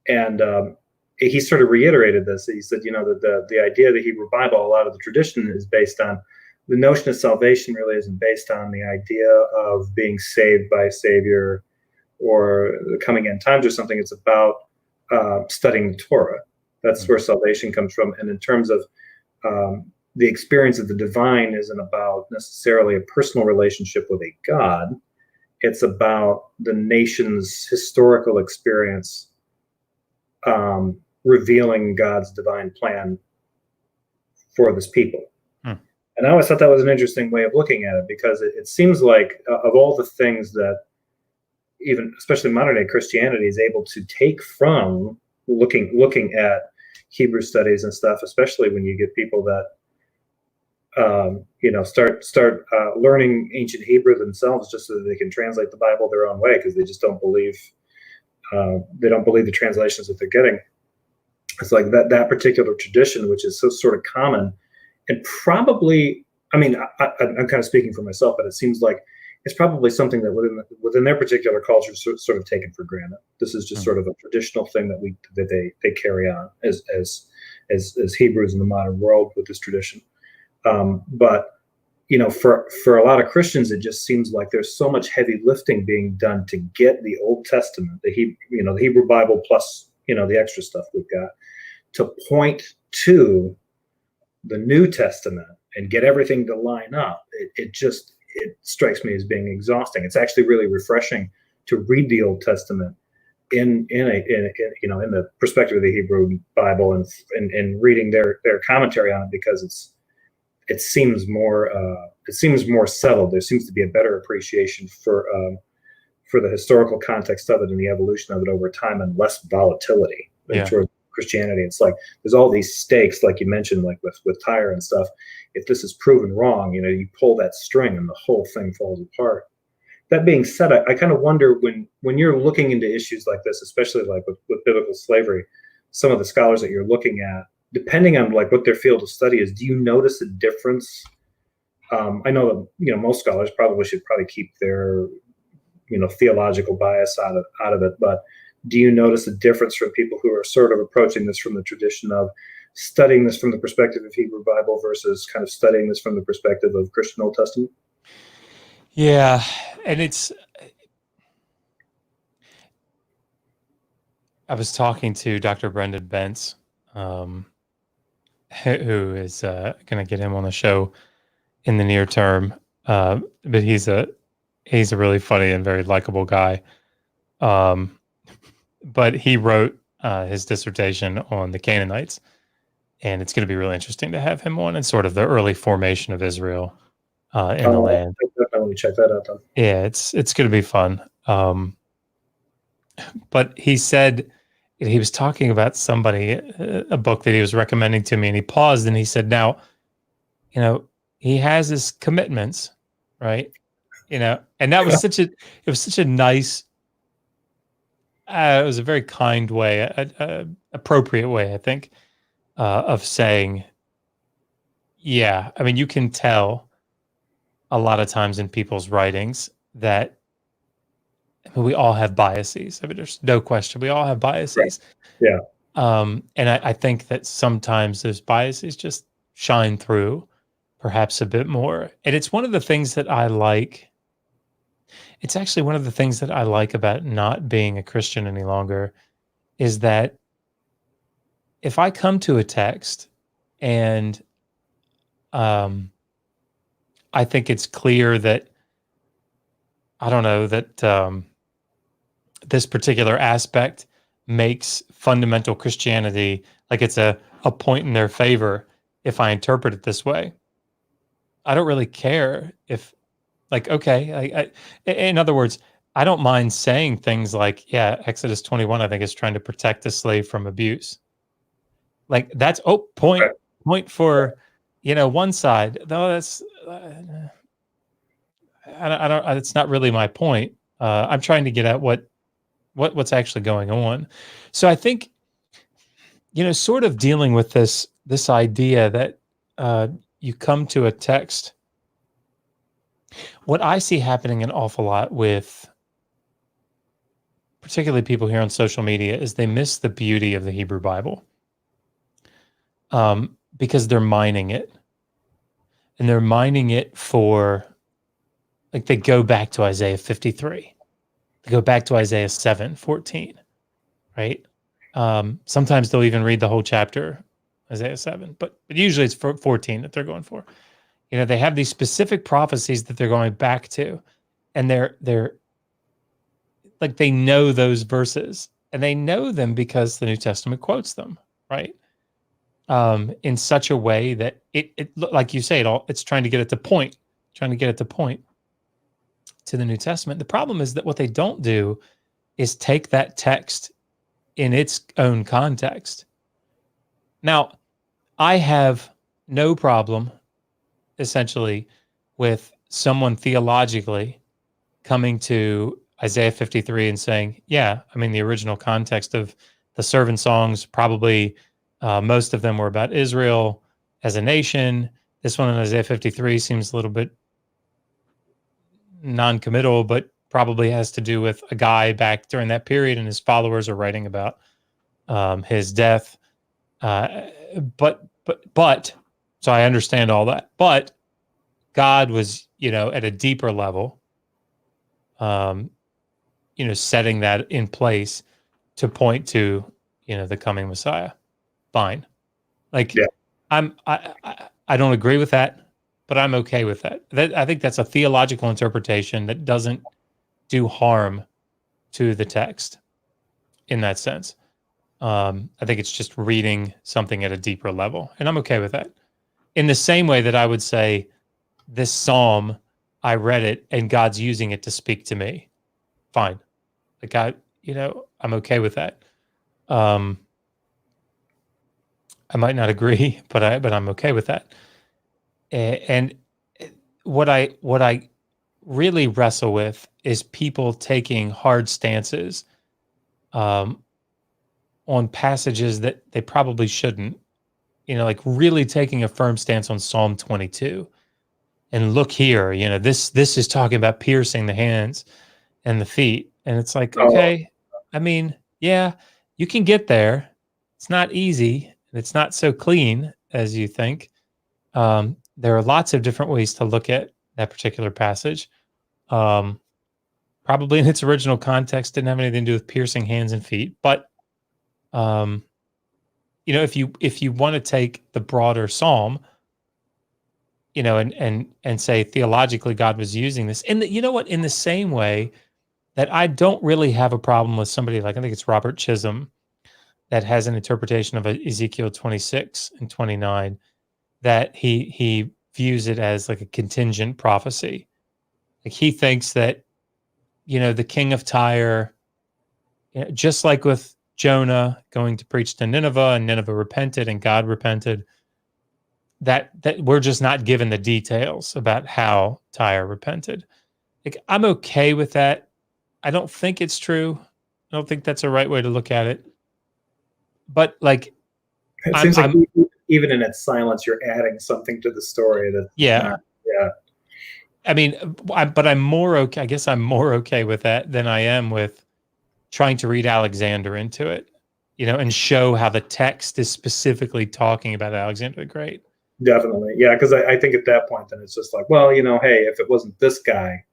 and he sort of reiterated this. He said, that the idea of the Hebrew Bible, a lot of the tradition is based on, the notion of salvation really isn't based on the idea of being saved by a savior or the coming end times or something. It's about studying the Torah. That's where salvation comes from. And in terms of the experience of the divine isn't about necessarily a personal relationship with a God. It's about the nation's historical experience revealing God's divine plan for this people. And I always thought that was an interesting way of looking at it, because it seems like of all the things that even, especially modern day Christianity, is able to take from looking at Hebrew studies and stuff, especially when you get people that start learning ancient Hebrew themselves just so that they can translate the Bible their own way, because they just don't believe the translations that they're getting. It's like that particular tradition, which is so sort of common, and probably, I mean, I'm kind of speaking for myself, but it seems like it's probably something that within their particular culture is sort of taken for granted. This is just sort of a traditional thing that they carry on as Hebrews in the modern world with this tradition. But for a lot of Christians, it just seems like there's so much heavy lifting being done to get the Old Testament, the Hebrew Bible plus the extra stuff we've got, to point to the New Testament and get everything to line up. It strikes me as being exhausting. It's actually really refreshing to read the Old Testament in the perspective of the Hebrew Bible and reading their commentary on it, because it seems more settled. There seems to be a better appreciation for the historical context of it and the evolution of it over time, and less volatility toward Christianity. It's like there's all these stakes, like you mentioned, like with Tyre and stuff. If this is proven wrong, you pull that string and the whole thing falls apart. That being said, I kind of wonder when you're looking into issues like this, especially like with biblical slavery, some of the scholars that you're looking at, depending on like what their field of study is, do you notice a difference? I know that most scholars should keep their theological bias out of it, but do you notice a difference from people who are sort of approaching this from the tradition of studying this from the perspective of Hebrew Bible versus kind of studying this from the perspective of Christian Old Testament? Yeah, and I was talking to Dr. Brendan Bentz, who is going to get him on the show in the near term. But he's a really funny and very likable guy. But he wrote his dissertation on the Canaanites, and it's going to be really interesting to have him on, and sort of the early formation of Israel in the land. I'll definitely check that out then. Yeah, it's going to be fun. But he said he was talking about somebody, a book that he was recommending to me, and he paused and he said, "Now, he has his commitments, right? And that was such a nice." It was a very kind way, appropriate way, I think, of saying, yeah. I mean, you can tell a lot of times in people's writings that we all have biases. I mean, there's no question. We all have biases. Right. Yeah. And I think that sometimes those biases just shine through perhaps a bit more. And it's one of the things that I like. It's actually one of the things that I like about not being a Christian any longer, is that if I come to a text and I think it's clear that, I don't know, that this particular aspect makes fundamental Christianity, like it's a point in their favor if I interpret it this way, I don't really care if, like, okay, in other words, I don't mind saying things like, yeah, Exodus 21, I think, is trying to protect the slave from abuse. Like that's point for, one side. Though that's, I don't. It's not really my point. I'm trying to get at what's actually going on. So I think, sort of dealing with this idea that you come to a text. What I see happening an awful lot with particularly people here on social media is they miss the beauty of the Hebrew Bible, because they're mining it. And they're mining it for, like, they go back to Isaiah 53. They go back to Isaiah 7:14, right? Sometimes they'll even read the whole chapter, Isaiah 7, but usually it's 14 that they're going for. They have these specific prophecies that they're going back to, and they're like, they know those verses, and they know them because the New Testament quotes them, right? In such a way that it like you say, it's trying to get it to point to the New Testament. The problem is that what they don't do is take that text in its own context. Now, I have no problem, essentially, with someone theologically coming to Isaiah 53 and saying, yeah, I mean, the original context of the servant songs, probably most of them were about Israel as a nation. This one in Isaiah 53 seems a little bit non-committal, but probably has to do with a guy back during that period, and his followers are writing about his death. But so I understand all that. But God was, at a deeper level, setting that in place to point to, the coming Messiah. Fine. Like, Yeah. I don't agree with that, but I'm okay with that. I think that's a theological interpretation that doesn't do harm to the text in that sense. I think it's just reading something at a deeper level, and I'm okay with that. In the same way that I would say, this psalm, I read it, and God's using it to speak to me. Fine. Like I'm okay with that. I might not agree, but I'm okay with that. And what I really wrestle with is people taking hard stances on passages that they probably shouldn't. Like really taking a firm stance on Psalm 22. And look here, this is talking about piercing the hands and the feet. And it's like, okay, I mean, yeah, you can get there. It's not easy. And it's not so clean as you think. There are lots of different ways to look at that particular passage. Probably in its original context didn't have anything to do with piercing hands and feet. But, if you want to take the broader psalm, and say theologically God was using this. And you know what? In the same way that I don't really have a problem with somebody like, I think it's Robert Chisholm, that has an interpretation of Ezekiel 26 and 29, that he views it as like a contingent prophecy. Like he thinks that, the king of Tyre, just like with Jonah going to preach to Nineveh, and Nineveh repented and God repented, that we're just not given the details about how Tyre repented. Like, I'm okay with that. I don't think it's true. I don't think that's the right way to look at it. But like, it seems like even in its silence, you're adding something to the story that. Yeah. I mean, but I'm more okay. I guess I'm more okay with that than I am with trying to read Alexander into it, and show how the text is specifically talking about Alexander the Great. Definitely. Yeah. Because I think at that point, then it's just like, well, hey, if it wasn't this guy,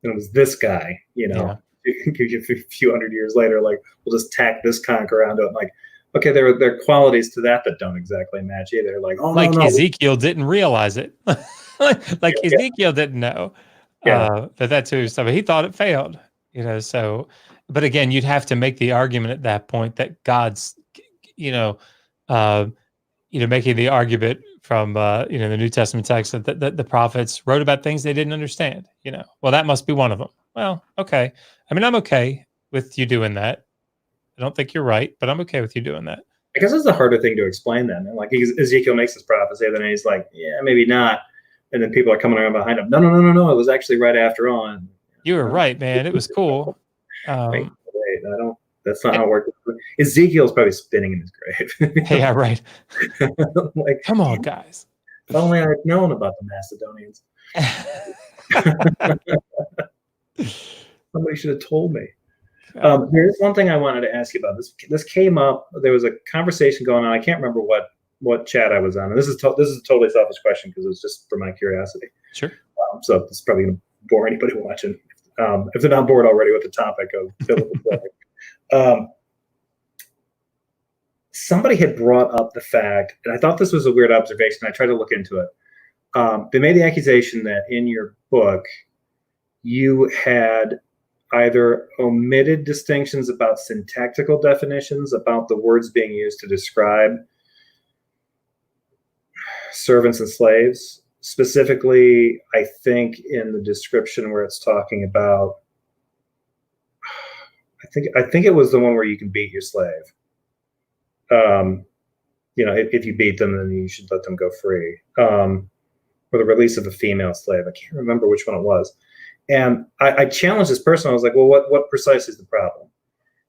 then it was this guy, Yeah. a few hundred years later, like, we'll just tack this conquer onto it. Like, okay, there are qualities to that don't exactly match either. Like, oh, like no. Ezekiel didn't realize it. Like Ezekiel didn't know. But that's who stuff. He thought it failed, so, but again, you'd have to make the argument at that point that God's, making the argument from, the New Testament text that the prophets wrote about things they didn't understand, well, that must be one of them. Well, okay. I mean, I'm okay with you doing that. I don't think you're right, but I'm okay with you doing that. I guess it's the harder thing to explain then. And like Ezekiel makes this prophecy, then he's like, yeah, maybe not. And then people are coming around behind him. No. It was actually right after on. You were right, man. It was cool. Wait, that's not how it works. Ezekiel's probably spinning in his grave. Yeah, right. Like, come on, guys. If only I'd known about the Macedonians. Somebody should have told me. There's one thing I wanted to ask you about. This came up. There was a conversation going on. I can't remember what chat I was on. And this is a totally selfish question because it was just for my curiosity. Sure. So this is probably going to bore anybody watching. If they're not bored already with the topic of biblical slavery. Somebody had brought up the fact, and I thought this was a weird observation. I tried to look into it. They made the accusation that in your book, you had either omitted distinctions about syntactical definitions, about the words being used to describe servants and slaves. Specifically, I think in the description where it's talking about, I think it was the one where you can beat your slave. If you beat them, then you should let them go free. Or the release of a female slave. I can't remember which one it was. And I challenged this person. I was like, well, what precisely is the problem?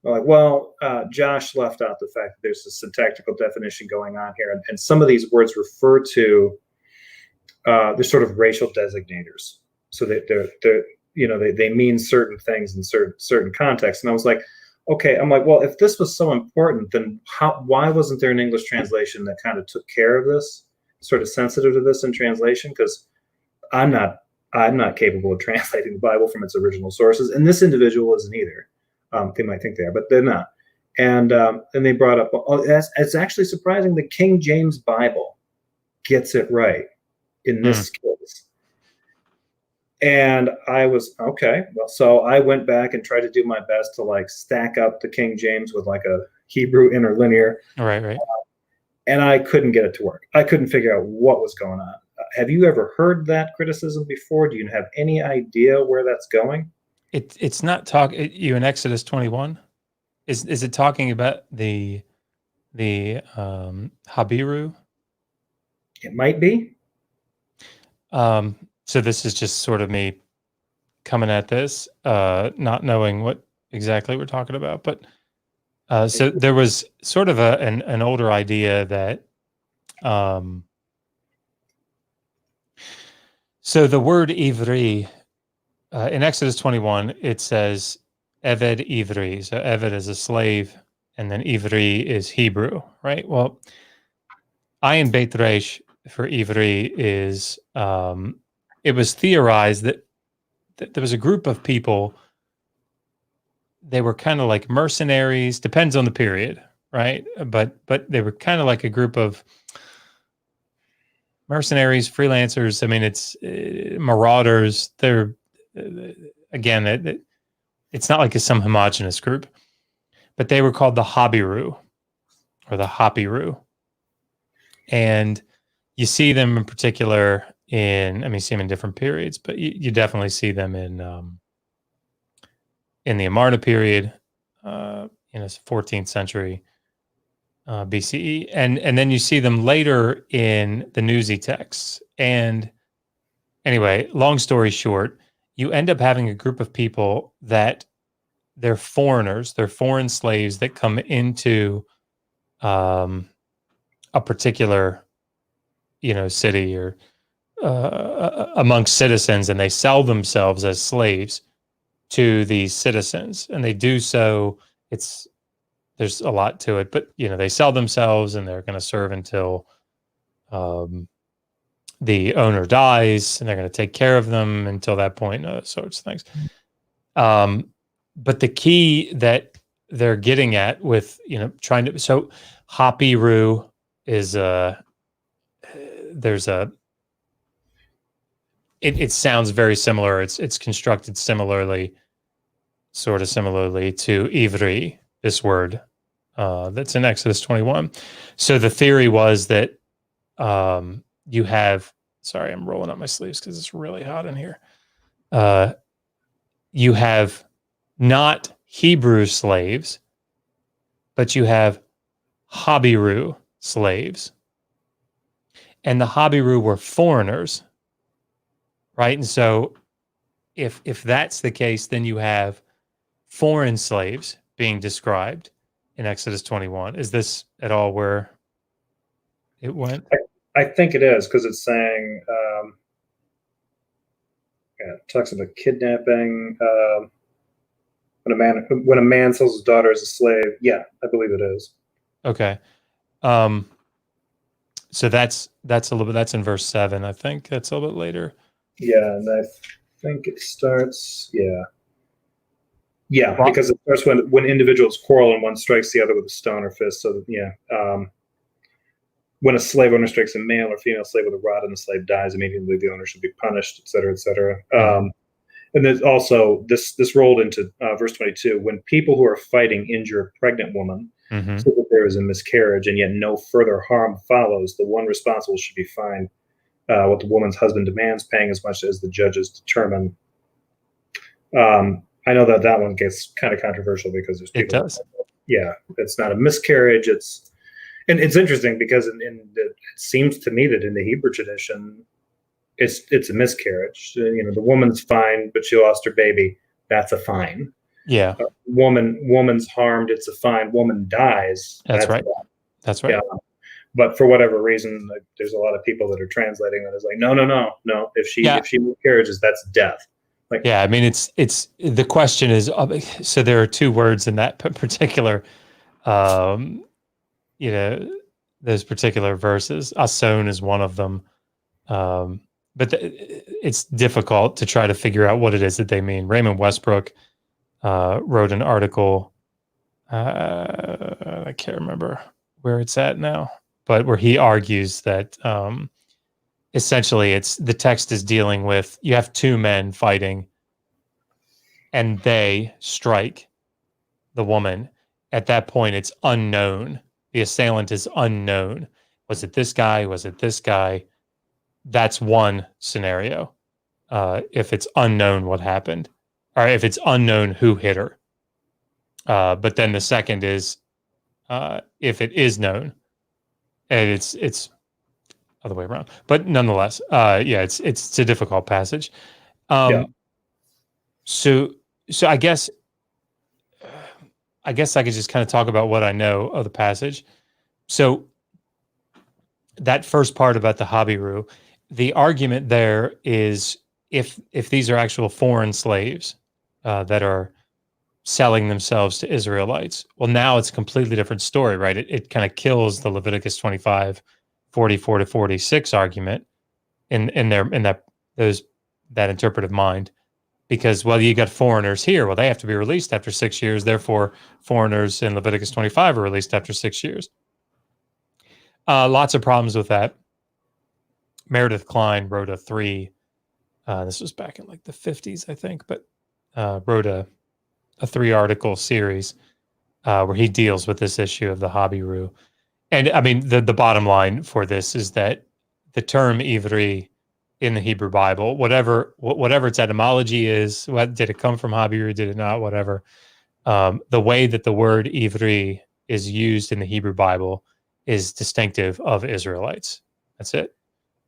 I'm like, well, Josh left out the fact that there's a syntactical definition going on here. And some of these words refer to, they're sort of racial designators. So that they mean certain things in certain contexts. And I was like, okay, I'm like, well, if this was so important, then why wasn't there an English translation that kind of took care of this, sort of sensitive to this in translation? Because I'm not capable of translating the Bible from its original sources, and this individual isn't either. They might think they are, but they're not. And they brought up, it's actually surprising the King James Bible gets it right in this case. And I was, okay, well, so I went back and tried to do my best to like stack up the King James with like a Hebrew interlinear. Right. And I couldn't get it to work. I couldn't figure out what was going on. Have you ever heard that criticism before? Do you have any idea where that's going? It's not you in Exodus 21. Is it talking about the Habiru? It might be. So this is just sort of me coming at this, not knowing what exactly we're talking about. But so there was sort of an older idea that, so the word ivri, in Exodus 21, it says Eved Ivri. So Eved is a slave, and then Ivri is Hebrew, right? Well, Ayin Beit Resh for Ivri is, it was theorized that there was a group of people, they were kind of like mercenaries, depends on the period, right? But they were kind of like a group of mercenaries, freelancers. I mean, it's marauders. They're, again, it's not like some homogenous group, but they were called the Habiru or the Hapiru. And you see them in particular you see them in different periods, but you definitely see them in the Amarna period, 14th century BCE, and then you see them later in the Newsy texts. And anyway, long story short, you end up having a group of people that they're foreigners, they're foreign slaves that come into a particular, city or amongst citizens, and they sell themselves as slaves to these citizens, and they do so. There's a lot to it, but they sell themselves, and they're going to serve until the owner dies, and they're going to take care of them until that point, sorts of things. But the key that they're getting at with trying to, so Hapiru is it sounds very similar. It's constructed similarly to Ivri, this word that's in Exodus 21. So the theory was that you have, sorry, I'm rolling up my sleeves because it's really hot in here. You have not Hebrew slaves, but you have Habiru slaves. And the Habiru were foreigners, right? And so if that's the case, then you have foreign slaves being described in Exodus 21. Is this at all where it went? I think it is, because it's saying, it talks about kidnapping. When a man sells his daughter as a slave. Yeah, I believe it is. Okay. So that's a little bit, that's in verse 7. I think that's a little bit later. Yeah, and I think it starts, Yeah, because it starts when individuals quarrel and one strikes the other with a stone or fist. So when a slave owner strikes a male or female slave with a rod and the slave dies, immediately the owner should be punished, et cetera, et cetera. And there's also this rolled into verse 22, when people who are fighting injure a pregnant woman, so that there is a miscarriage and yet no further harm follows, the one responsible should be fined what the woman's husband demands, paying as much as the judges determine. I know that one gets kind of controversial because there's people. It does. It's not a miscarriage. It's interesting because it seems to me that in the Hebrew tradition, it's a miscarriage. The woman's fine, but she lost her baby. That's a fine. Yeah. Woman's harmed. It's a fine. Woman dies. That's right. That's right. Yeah. But for whatever reason, there's a lot of people that are translating that as like, no. If she miscarriages, that's death. Like, yeah, I mean, it's the question is, so there are two words in that particular, um, those particular verses. Ason is one of them. But it's difficult to try to figure out what it is that they mean. Raymond Westbrook wrote an article. I can't remember where it's at now, but where he argues that essentially it's the text is dealing with, you have two men fighting and they strike the woman. At that point, it's unknown. The assailant is unknown. Was it this guy? Was it this guy? That's one scenario. If it's unknown what happened, or if it's unknown who hit her. But then the second is if it is known, and it's other way around. But nonetheless, yeah, it's a difficult passage. yeah, So I guess I could just kind of talk about what I know of the passage. So that first part about the Habiru, the argument there is if these are actual foreign slaves that are selling themselves to Israelites, well, now it's a completely different story, right? It kind of kills the Leviticus 25, 44 to 46 argument in that interpretive mind, because, well, you got foreigners here. Well, they have to be released after 6 years. Therefore, foreigners in Leviticus 25 are released after 6 years. Lots of problems with that. Meredith Kline wrote a this was back in like the 50s, I think, but wrote a 3-article series where he deals with this issue of the Habiru. And I mean, the bottom line for this is that the term Ivri in the Hebrew Bible, whatever its etymology is, did it come from Habiru, did it not, whatever, the way that the word Ivri is used in the Hebrew Bible is distinctive of Israelites. That's it.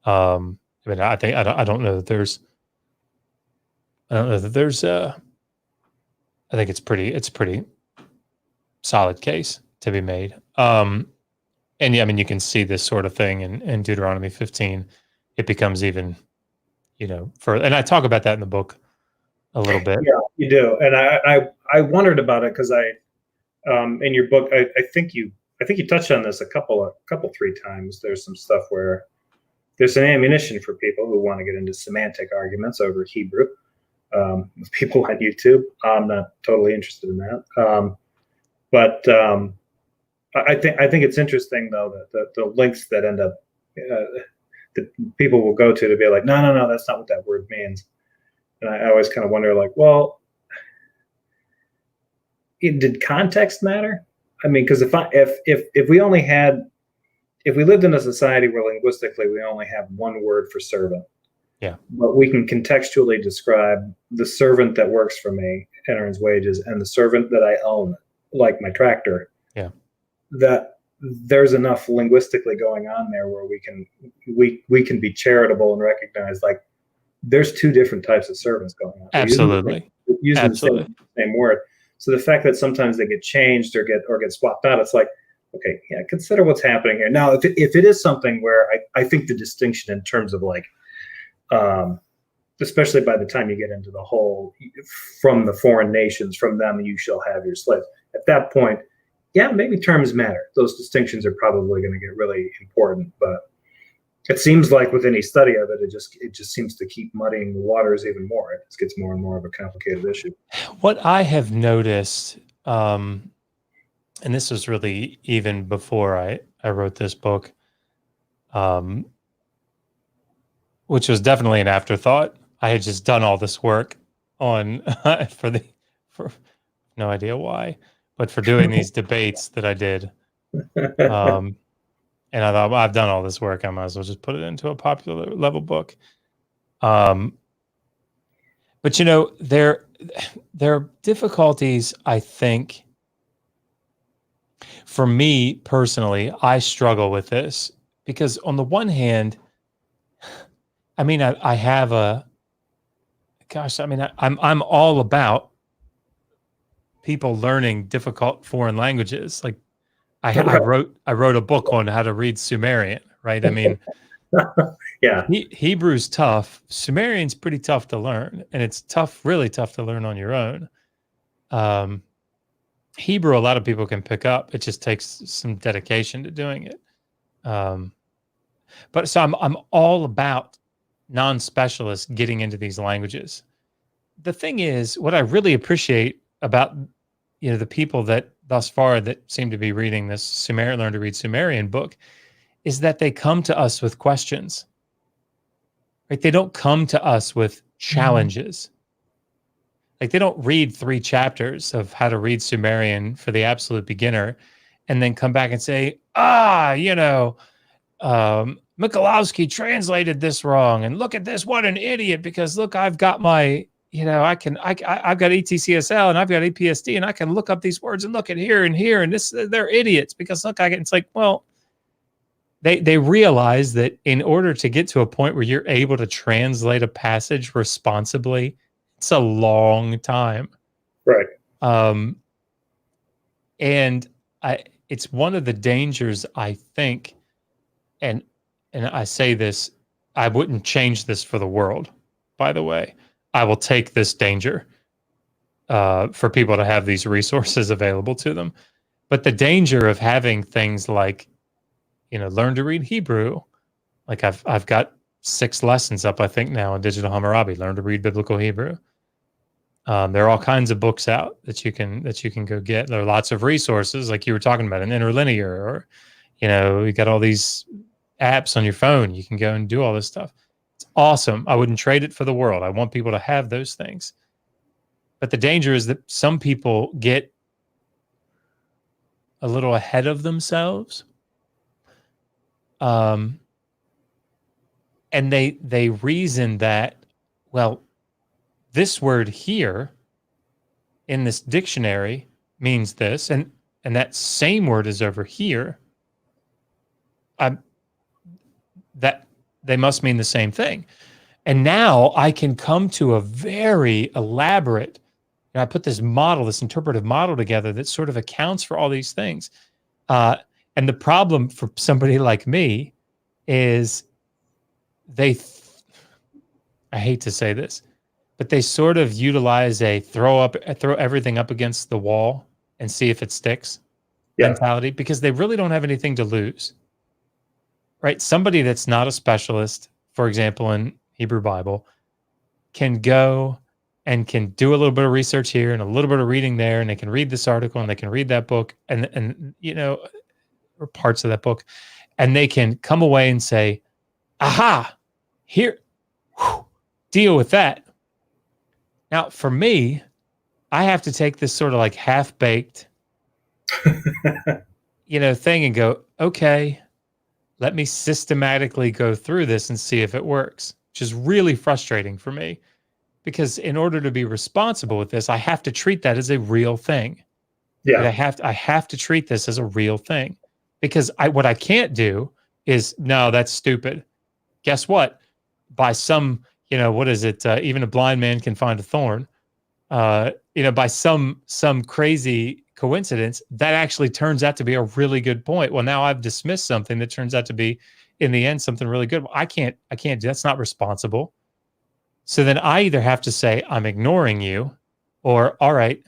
I mean, I don't know that there's I think it's pretty solid case to be made. And yeah, I mean, you can see this sort of thing in Deuteronomy 15. It becomes even, and I talk about that in the book a little bit. yeah, you do. And I wondered about it because in your book, I think you touched on this a couple 3 times. There's some stuff where there's some ammunition for people who want to get into semantic arguments over Hebrew. With people on YouTube, I'm not totally interested in that. But I think it's interesting though that the links that end up that people will go to be like, no, that's not what that word means. And I always kind of wonder, like, well, did context matter? I mean, because if we lived in a society where linguistically we only have one word for servant, yeah, but we can contextually describe the servant that works for me and earns wages and the servant that I own, like my tractor. Yeah, that there's enough linguistically going on there where we can be charitable and recognize, like, there's 2 different types of servants going on. Absolutely. Using the same word. So the fact that sometimes they get changed or get swapped out, it's like, okay, yeah, consider what's happening here. Now, if it is something where I think the distinction in terms of, like, especially by the time you get into the whole, from the foreign nations, from them you shall have your slaves. At that point, yeah, maybe terms matter. Those distinctions are probably going to get really important. But it seems like with any study of it, it just seems to keep muddying the waters even more. It just gets more and more of a complicated issue. What I have noticed, and this was really even before I wrote this book, which was definitely an afterthought. I had just done all this work on for no idea why, but for doing these debates that I did. And I thought, well, I've done all this work, I might as well just put it into a popular level book. But there are difficulties, I think. For me personally, I struggle with this because on the one hand, I mean, I have I'm all about people learning difficult foreign languages. Like I wrote a book on how to read Sumerian, right? I mean, Yeah. Hebrew's tough. Sumerian's pretty tough to learn, and it's tough, really tough to learn on your own. Hebrew, a lot of people can pick up. It just takes some dedication to doing it. But so I'm all about non-specialists getting into these languages. The thing is, what I really appreciate about the people that thus far that seem to be reading this Sumerian Learn to Read Sumerian book is that they come to us with questions. Right? They don't come to us with challenges. Like they don't read 3 chapters of how to read Sumerian for the absolute beginner and then come back and say, Mikulowski translated this wrong. And look at this, what an idiot, because look, I've got my, I've got ETCSL and I've got APSD and I can look up these words and look at here and here. And they're idiots because look, it's like, well, they realize that in order to get to a point where you're able to translate a passage responsibly, it's a long time. Right. And it's one of the dangers, I think, and I say this, I wouldn't change this for the world, by the way. I will take this danger for people to have these resources available to them. But the danger of having things like, learn to read Hebrew, like I've got 6 lessons up, I think now in Digital Hammurabi, learn to read Biblical Hebrew. There are all kinds of books out that you can go get. There are lots of resources, like you were talking about, an interlinear, or you got all these apps on your phone. You can go and do all this stuff. It's awesome. I wouldn't trade it for the world. I want people to have those things. But the danger is that some people get a little ahead of themselves. And they reason that, well, this word here in this dictionary means this, and that same word is over here. That they must mean the same thing. And now I can come to a very elaborate, I put this model, this interpretive model together that sort of accounts for all these things. And the problem for somebody like me is I hate to say this, but they sort of utilize a throw everything up against the wall and see if it sticks mentality, because they really don't have anything to lose. Right? Somebody that's not a specialist, for example, in Hebrew Bible, can go and can do a little bit of research here and a little bit of reading there, and they can read this article and they can read that book and or parts of that book, and they can come away and say, aha, here, deal with that. Now, for me, I have to take this sort of like half-baked, thing and go, okay, let me systematically go through this and see if it works, which is really frustrating for me, because in order to be responsible with this, I have to treat that as a real thing. Yeah. Like I have to treat this as a real thing, because what I can't do is, no, that's stupid. Guess what? By some, what is it? Even a blind man can find a thorn. By some crazy coincidence, that actually turns out to be a really good point. Well, now I've dismissed something that turns out to be, in the end, something really good. Well, I can't do, that's not responsible. So then I either have to say, I'm ignoring you, or, all right,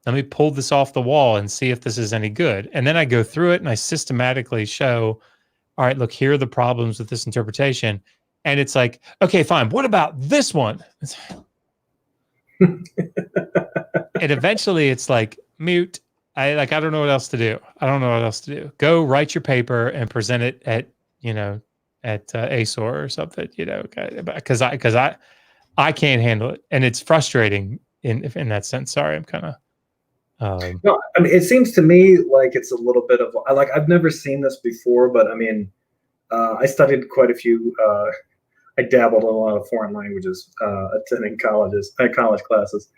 let me pull this off the wall and see if this is any good. And then I go through it and I systematically show, all right, look, here are the problems with this interpretation. And it's like, okay, fine. What about this one? And eventually it's like, mute. I don't know what else to do. Go write your paper and present it at ASOR or something, because I can't handle it. And it's frustrating in that sense. Sorry, I'm kind of, no, I mean, it seems to me like it's a little bit of I've never seen this before, but I mean, I studied quite a few. I dabbled in a lot of foreign languages, attending college classes,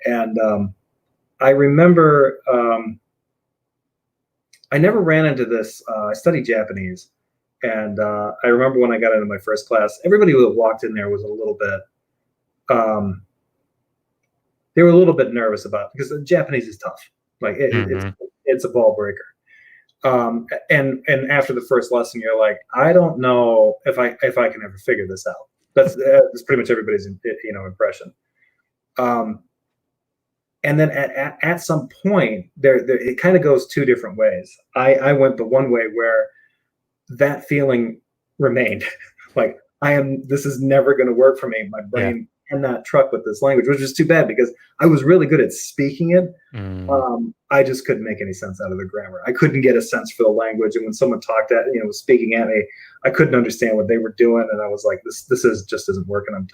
and I remember I never ran into this. I studied Japanese, and I remember when I got into my first class, everybody who walked in there was a little bit. They were a little bit nervous about it, because the Japanese is tough. Like it's a ball breaker. And after the first lesson, you're like, I don't know if I can ever figure this out. That's pretty much everybody's impression. And then at some point, there it kind of goes two different ways. I went the one way where that feeling remained, like this is never going to work for me. My brain cannot truck with this language, which is too bad because I was really good at speaking it. I just couldn't make any sense out of the grammar. I couldn't get a sense for the language, and when someone talked was speaking at me, I couldn't understand what they were doing, and I was like, this just isn't working.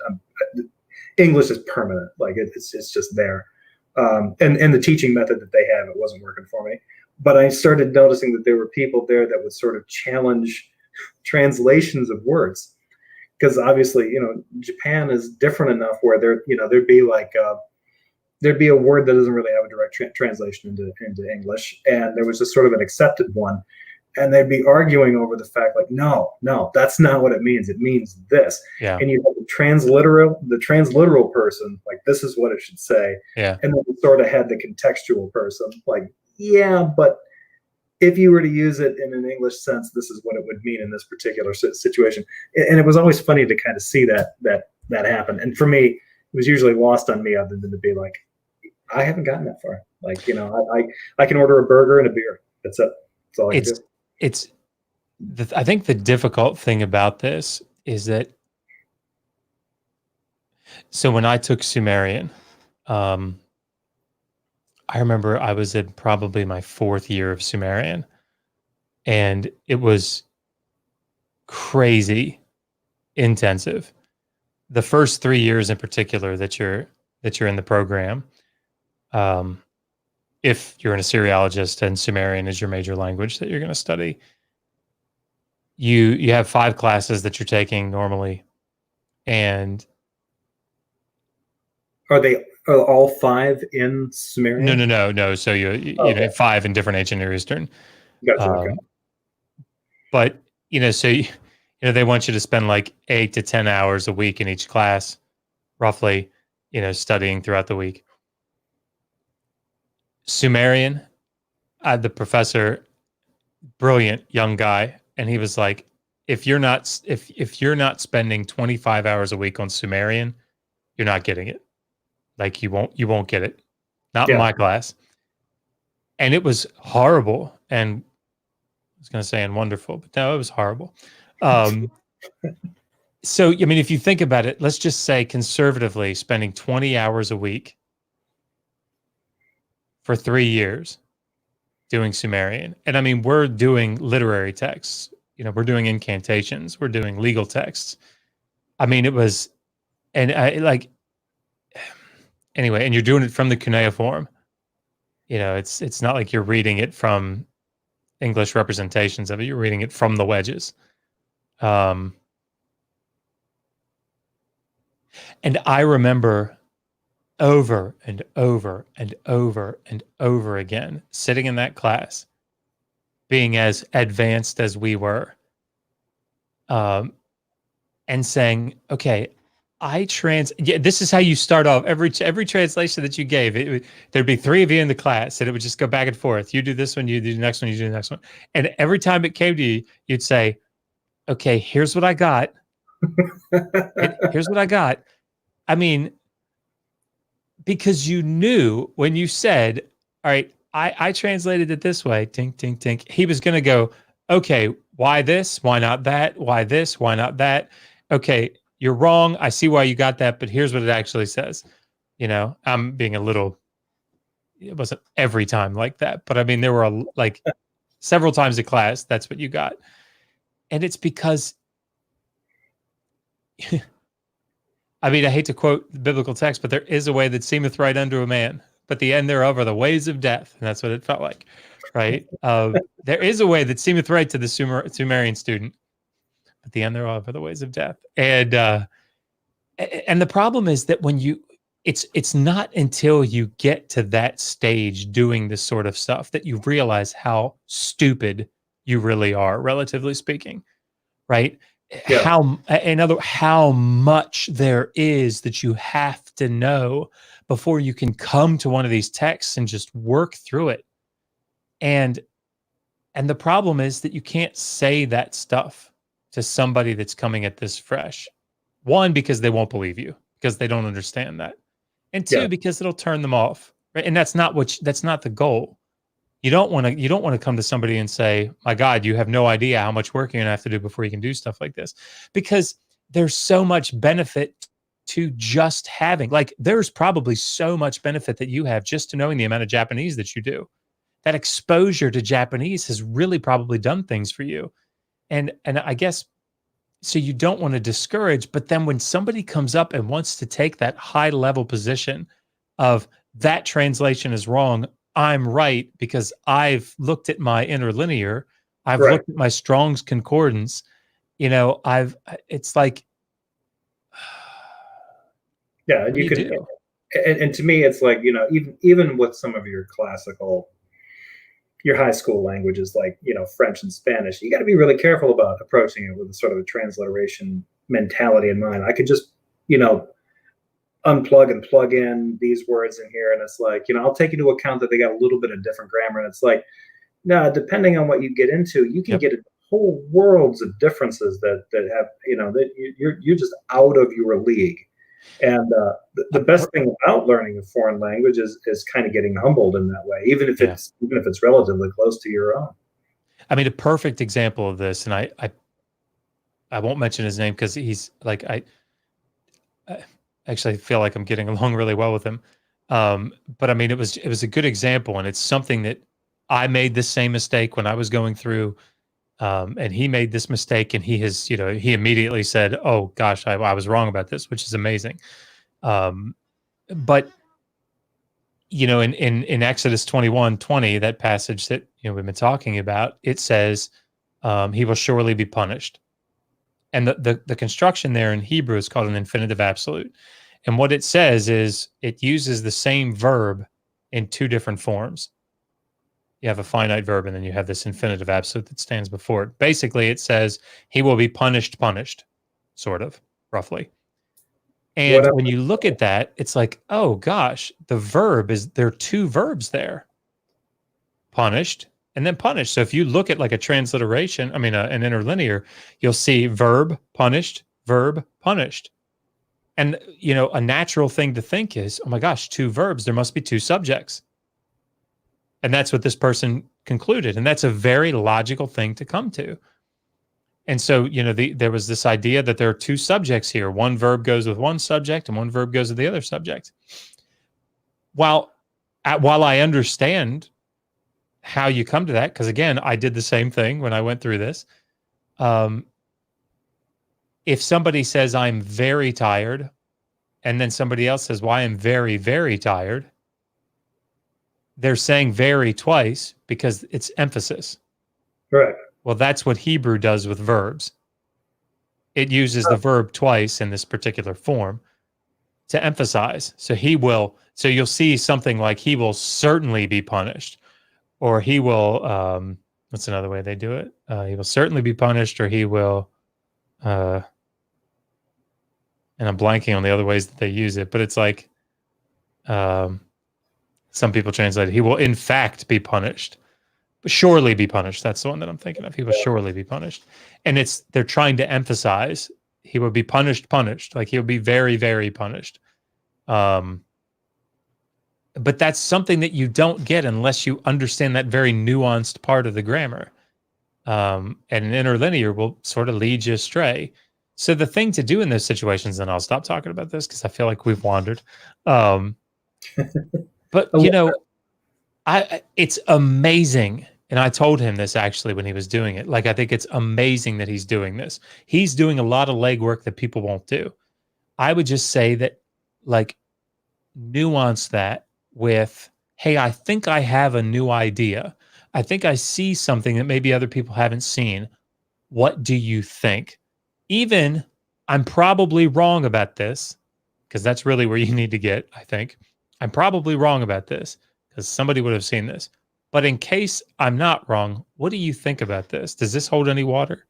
English is permanent, like it's just there. And the teaching method that they have, it wasn't working for me. But I started noticing that there were people there that would sort of challenge translations of words, because obviously, Japan is different enough where there'd be like there'd be a word that doesn't really have a direct translation into English, and there was just sort of an accepted one, and they'd be arguing over the fact like, no, that's not what it means. It means this. Yeah. And you have the transliteral person, like, this is what it should say. Yeah. And then you sort of had the contextual person, like, yeah, but if you were to use it in an English sense, this is what it would mean in this particular situation. And it was always funny to kind of see that happen. And for me, it was usually lost on me, other than to be like, I haven't gotten that far. Like, I can order a burger and a beer. That's it. That's all I can do. I think the difficult thing about this is that, so when I took Sumerian, I remember I was in probably my 4th year of Sumerian, and it was crazy intensive. The first 3 years in particular that you're in the program, if you're an Assyriologist and Sumerian is your major language that you're going to study, you have 5 classes that you're taking normally, and are all 5 in Sumerian? No. So you know, 5 in different ancient Near Eastern. Gotcha. Okay. But so they want you to spend like 8 to 10 hours a week in each class, roughly, studying throughout the week. Sumerian, the professor, brilliant young guy, and he was like, if you're not spending 25 hours a week on Sumerian, you're not getting it. Like, you won't get it. Not in my class. And it was horrible. And I was going to say and wonderful, but no, it was horrible. So, I mean, if you think about it, let's just say conservatively spending 20 hours a week for 3 years doing Sumerian. And I mean, we're doing literary texts, we're doing incantations, we're doing legal texts. I mean, it was, and anyway, and you're doing it from the cuneiform. It's not like you're reading it from English representations of it. You're reading it from the wedges. And I remember over and over and over and over again sitting in that class, being as advanced as we were, and saying, okay, this is how you start off every translation that you gave. There'd be 3 of you in the class, and it would just go back and forth. You do this one, you do the next one, you do the next one. And every time it came to you, you'd say, okay, here's what I got. Here's what I got. I mean, because you knew when you said, all right, I translated it this way, tink, tink, tink. He was going to go, okay, why this? Why not that? Why this? Why not that? Okay, you're wrong. I see why you got that, but here's what it actually says. I'm being a little, it wasn't every time like that, but I mean, there were like several times in class, that's what you got. And it's because, I mean, I hate to quote the biblical text, but there is a way that seemeth right unto a man, but the end thereof are the ways of death. And that's what it felt like, right? There is a way that seemeth right to the Sumerian student, but the end thereof are the ways of death. And the problem is that when it's not until you get to that stage doing this sort of stuff that you realize how stupid you really are, relatively speaking, right? Yeah. How much there is that you have to know before you can come to one of these texts and just work through it. And And the problem is that you can't say that stuff to somebody that's coming at this fresh. One, because they won't believe you, because they don't understand that. And Yeah. two, because it'll turn them off. Right. And that's not that's not the goal. You don't want to come to somebody and say, my God, you have no idea how much work you're gonna have to do before you can do stuff like this. Because there's so much benefit to just having, like, there's probably so much benefit that you have just to knowing the amount of Japanese that you do. That exposure to Japanese has really probably done things for you. And I guess so you don't want to discourage, but then when somebody comes up and wants to take that high level position of that translation is wrong, I'm right because I've looked at my interlinear, I've Right. looked at my Strong's concordance, it's like, Yeah. what do you You can, do? and to me, it's like, even with some of your your high school languages, like, French and Spanish, you got to be really careful about approaching it with a sort of a transliteration mentality in mind. I could just, unplug and plug in these words in here. And it's like, I'll take into account that they got a little bit of different grammar. And it's like, no, depending on what you get into, you can get whole worlds of differences that have, that you're just out of your league. And the best thing about learning a foreign language is kind of getting humbled in that way, even if it's relatively close to your own. I mean, a perfect example of this, and I won't mention his name because he's like I actually feel like I'm getting along really well with him. But I mean, it was a good example, and it's something that I made the same mistake when I was going through, and he made this mistake, and he immediately said, "Oh gosh, I was wrong about this," which is amazing. But in Exodus 21:20, that passage that we've been talking about, it says, "He will surely be punished." And the construction there in Hebrew is called an infinitive absolute. And what it says is it uses the same verb in two different forms. You have a finite verb, and then you have this infinitive absolute that stands before it. Basically, it says he will be punished, sort of, roughly. And when you look at that, it's like, oh gosh, there are two verbs there. Punished and then punished. So if you look at like a transliteration, an interlinear, you'll see verb punished, verb punished. And, a natural thing to think is, oh my gosh, two verbs, there must be two subjects. And that's what this person concluded. And that's a very logical thing to come to. And so, there was this idea that there are two subjects here. One verb goes with one subject and one verb goes with the other subject. While I understand how you come to that, because again, I did the same thing when I went through this. If somebody says I'm very tired, and then somebody else says, well, I am very, very tired, they're saying very twice because it's emphasis. Right. Well, that's what Hebrew does with verbs. It uses the verb twice in this particular form to emphasize. So you'll see something like he will certainly be punished, or he will, what's another way they do it? He will certainly be punished, or he will, and I'm blanking on the other ways that they use it, but it's like, some people translate it, he will in fact be punished. Surely be punished. That's the one that I'm thinking of. He will surely be punished. And they're trying to emphasize he will be punished, like he'll be very, very punished. But that's something that you don't get unless you understand that very nuanced part of the grammar. And an interlinear will sort of lead you astray. So the thing to do in those situations, and I'll stop talking about this because I feel like we've wandered. But it's amazing. And I told him this actually when he was doing it. Like, I think it's amazing that he's doing this. He's doing a lot of legwork that people won't do. I would just say that, like, nuance that with, hey, I think I have a new idea. I think I see something that maybe other people haven't seen. What do you think? Even, I'm probably wrong about this, because that's really where you need to get, I think. I'm probably wrong about this because somebody would have seen this. But in case I'm not wrong, what do you think about this? Does this hold any water?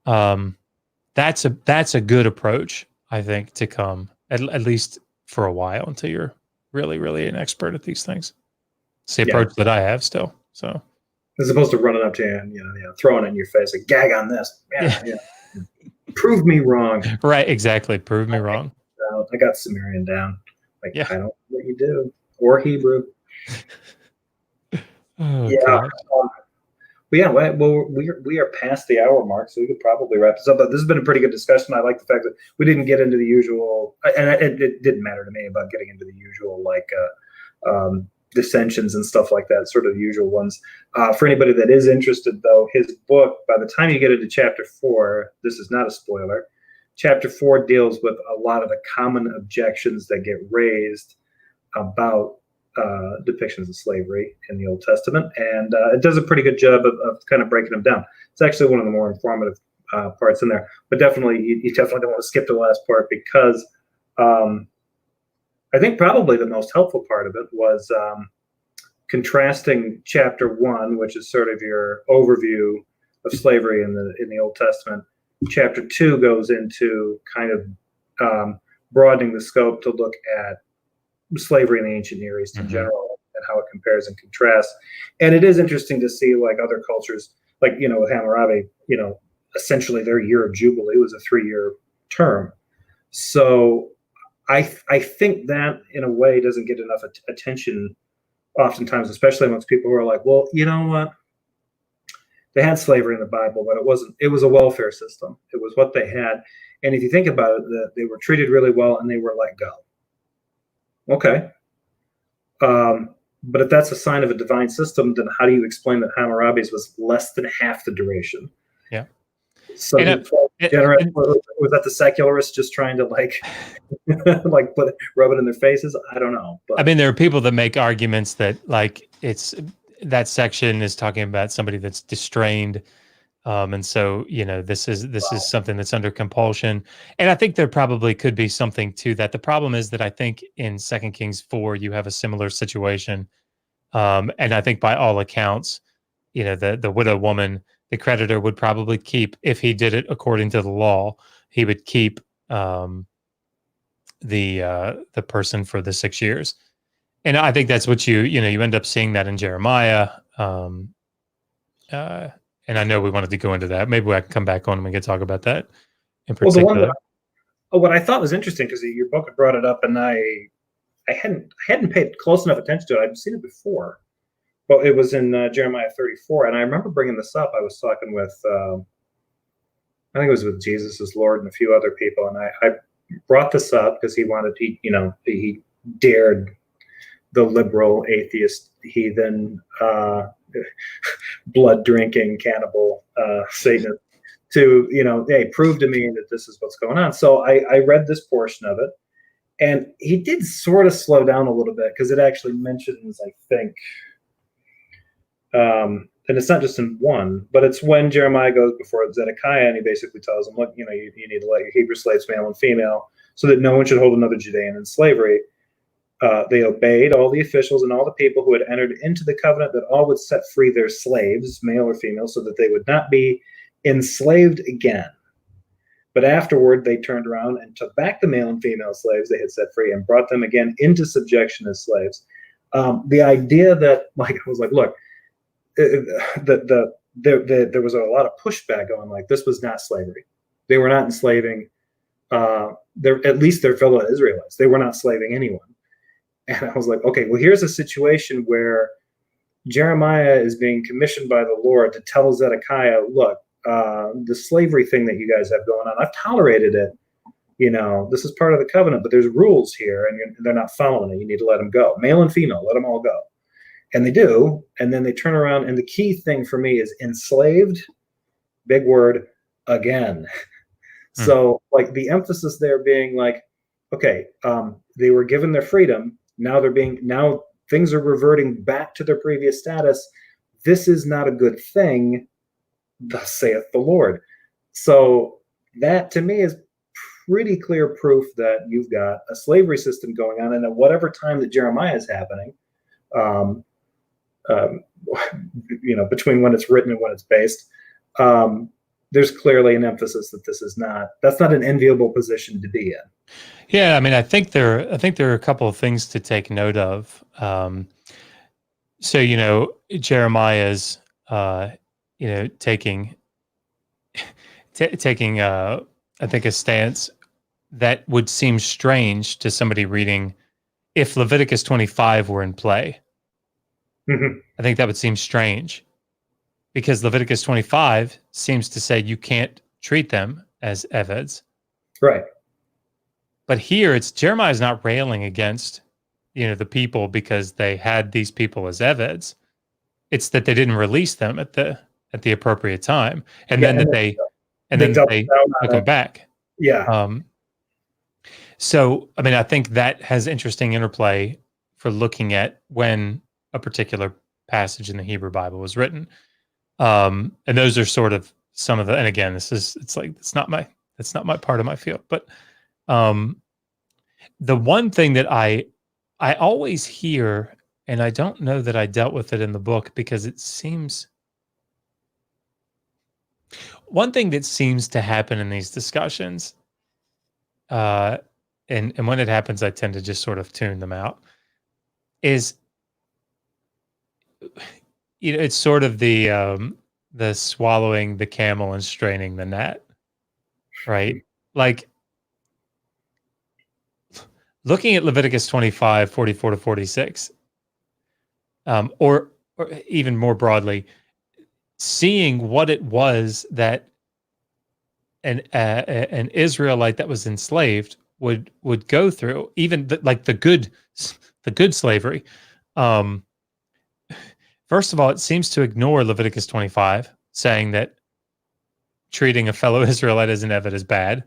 That's a good approach, I think, to come at least for a while until you're really, really an expert at these things. It's the approach that I have still. So As opposed to running up to you and throwing it in your face, like, gag on this. Yeah. Prove me wrong. Right, exactly. Prove me wrong. I got Sumerian down. Like, Yeah. I don't know what you do. Or Hebrew. Oh, Yeah. God. But yeah, well, we are past the hour mark, so we could probably wrap this up. But this has been a pretty good discussion. I like the fact that we didn't get into the usual, and it didn't matter to me about getting into the usual, like, dissensions and stuff like that, sort of usual ones. For anybody that is interested, though, his book, by the time you get into chapter 4, this is not a spoiler, chapter 4 deals with a lot of the common objections that get raised about depictions of slavery in the Old Testament, and it does a pretty good job of kind of breaking them down. It's actually one of the more informative parts in there, but definitely you definitely don't want to skip to the last part, because I think probably the most helpful part of it was contrasting chapter 1, which is sort of your overview of slavery in the Old Testament. Chapter 2 goes into kind of broadening the scope to look at slavery in the ancient Near East in general, and how it compares and contrasts. And it is interesting to see, like, other cultures, like, with Hammurabi, essentially their year of Jubilee was a 3-year term. So I think that in a way doesn't get enough attention oftentimes, especially amongst people who are like, well, you know what? They had slavery in the Bible, but it was a welfare system. It was what they had. And if you think about it, they were treated really well and they were let go. Okay. But if that's a sign of a divine system, then how do you explain that Hammurabi's was less than half the duration? Yeah. So was that the secularists just trying to like rub it in their faces? I don't know. But I mean, there are people that make arguments that, like, that section is talking about somebody that's distrained. And so, this is something that's under compulsion. And I think there probably could be something to that. The problem is that I think in 2 Kings 4, you have a similar situation. And I think by all accounts, the widow woman, the creditor would probably keep, if he did it according to the law, he would keep the person for the 6 years. And I think that's what you end up seeing that in Jeremiah. And I know we wanted to go into that. Maybe I can come back on and we can talk about that in particular. Well, what I thought was interesting, because your book had brought it up, and I hadn't paid close enough attention to it. I'd seen it before, but it was in Jeremiah 34, and I remember bringing this up. I was talking with, I think it was with Jesus is Lord and a few other people, and I brought this up because he dared the liberal atheist heathen blood drinking cannibal Satanist to hey, prove to me that this is what's going on. So I read this portion of it, and he did sort of slow down a little bit, because it actually mentions, I think, and it's not just in 1, but it's when Jeremiah goes before Zedekiah, and he basically tells him, look, you need to let your Hebrew slaves, male and female, so that no one should hold another Judean in slavery. They obeyed all the officials and all the people who had entered into the covenant, that all would set free their slaves, male or female, so that they would not be enslaved again. But afterward, they turned around and took back the male and female slaves they had set free and brought them again into subjection as slaves. The idea that, like, I was like, look, there was a lot of pushback going, like, this was not slavery. They were not enslaving, at least their fellow Israelites. They were not slaving anyone. And I was like, okay, well, here's a situation where Jeremiah is being commissioned by the Lord to tell Zedekiah, look, the slavery thing that you guys have going on, I've tolerated it. This is part of the covenant, but there's rules here, and they're not following it. You need to let them go. Male and female, let them all go. And they do. And then they turn around. And the key thing for me is enslaved, big word, again. So, like, the emphasis there being like, okay, they were given their freedom. Now things are reverting back to their previous status. This is not a good thing, thus saith the Lord. So that, to me, is pretty clear proof that you've got a slavery system going on. And at whatever time that Jeremiah is happening, between when it's written and when it's based, there's clearly an emphasis that that's not an enviable position to be in. Yeah, I mean, I think there are a couple of things to take note of. So, Jeremiah's taking I think a stance that would seem strange to somebody reading if Leviticus 25 were in play. Mhm. I think that would seem strange because Leviticus 25 seems to say you can't treat them as eveds. Right. But here it's Jeremiah's not railing against, the people because they had these people as eveds. It's that they didn't release them at the appropriate time, and Yeah, then and they they doubled down took on them it. back. Yeah. So, I mean, I think that has interesting interplay for looking at when a particular passage in the Hebrew Bible was written. And those are sort of some of the, and again, it's not my part of my field, but the one thing that I always hear, and I don't know that I dealt with it in the book because it seems one thing that seems to happen in these discussions, uh, and when it happens, I tend to just sort of tune them out. Is it's sort of the swallowing the camel and straining the gnat, right? Like looking at Leviticus 25, 44 to 46, or even more broadly, seeing what it was that an Israelite that was enslaved would go through, even the good slavery. Um, First of all, it seems to ignore Leviticus 25, saying that treating a fellow Israelite as an eved is bad.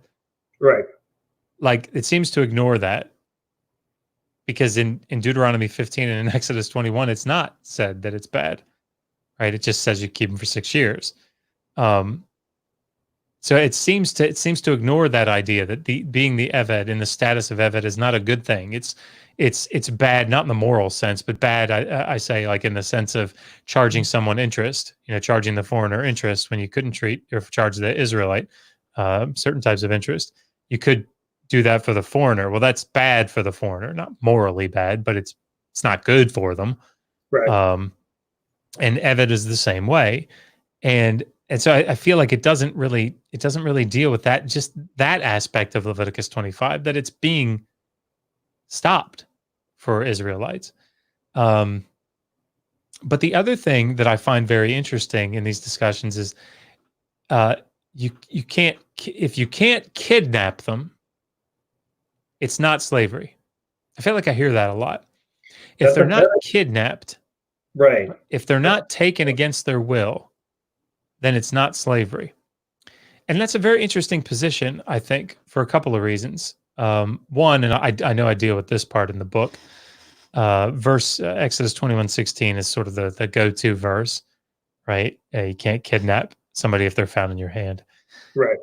Right. Like it seems to ignore that because in Deuteronomy 15 and in Exodus 21, it's not said that it's bad, right? It just says you keep them for 6 years. So it seems to ignore that idea that being the eved in the status of eved is not a good thing. It's bad, not in the moral sense, but bad. I say like in the sense of charging someone interest, charging the foreigner interest when you couldn't treat or charge the Israelite certain types of interest. You could do that for the foreigner. Well, that's bad for the foreigner, not morally bad, but it's not good for them. Right. And eved is the same way. And so I feel like it doesn't really deal with that, just that aspect of Leviticus 25, that it's being stopped for Israelites. But the other thing that I find very interesting in these discussions is you can't, if you can't kidnap them, it's not slavery. I feel like I hear that a lot. If they're not kidnapped, right. if they're not taken against their will, then it's not slavery. And that's a very interesting position, I think, for a couple of reasons. One, and I know I deal with this part in the book, Exodus 21:16 is sort of the go-to verse, right? You can't kidnap somebody if they're found in your hand. Right.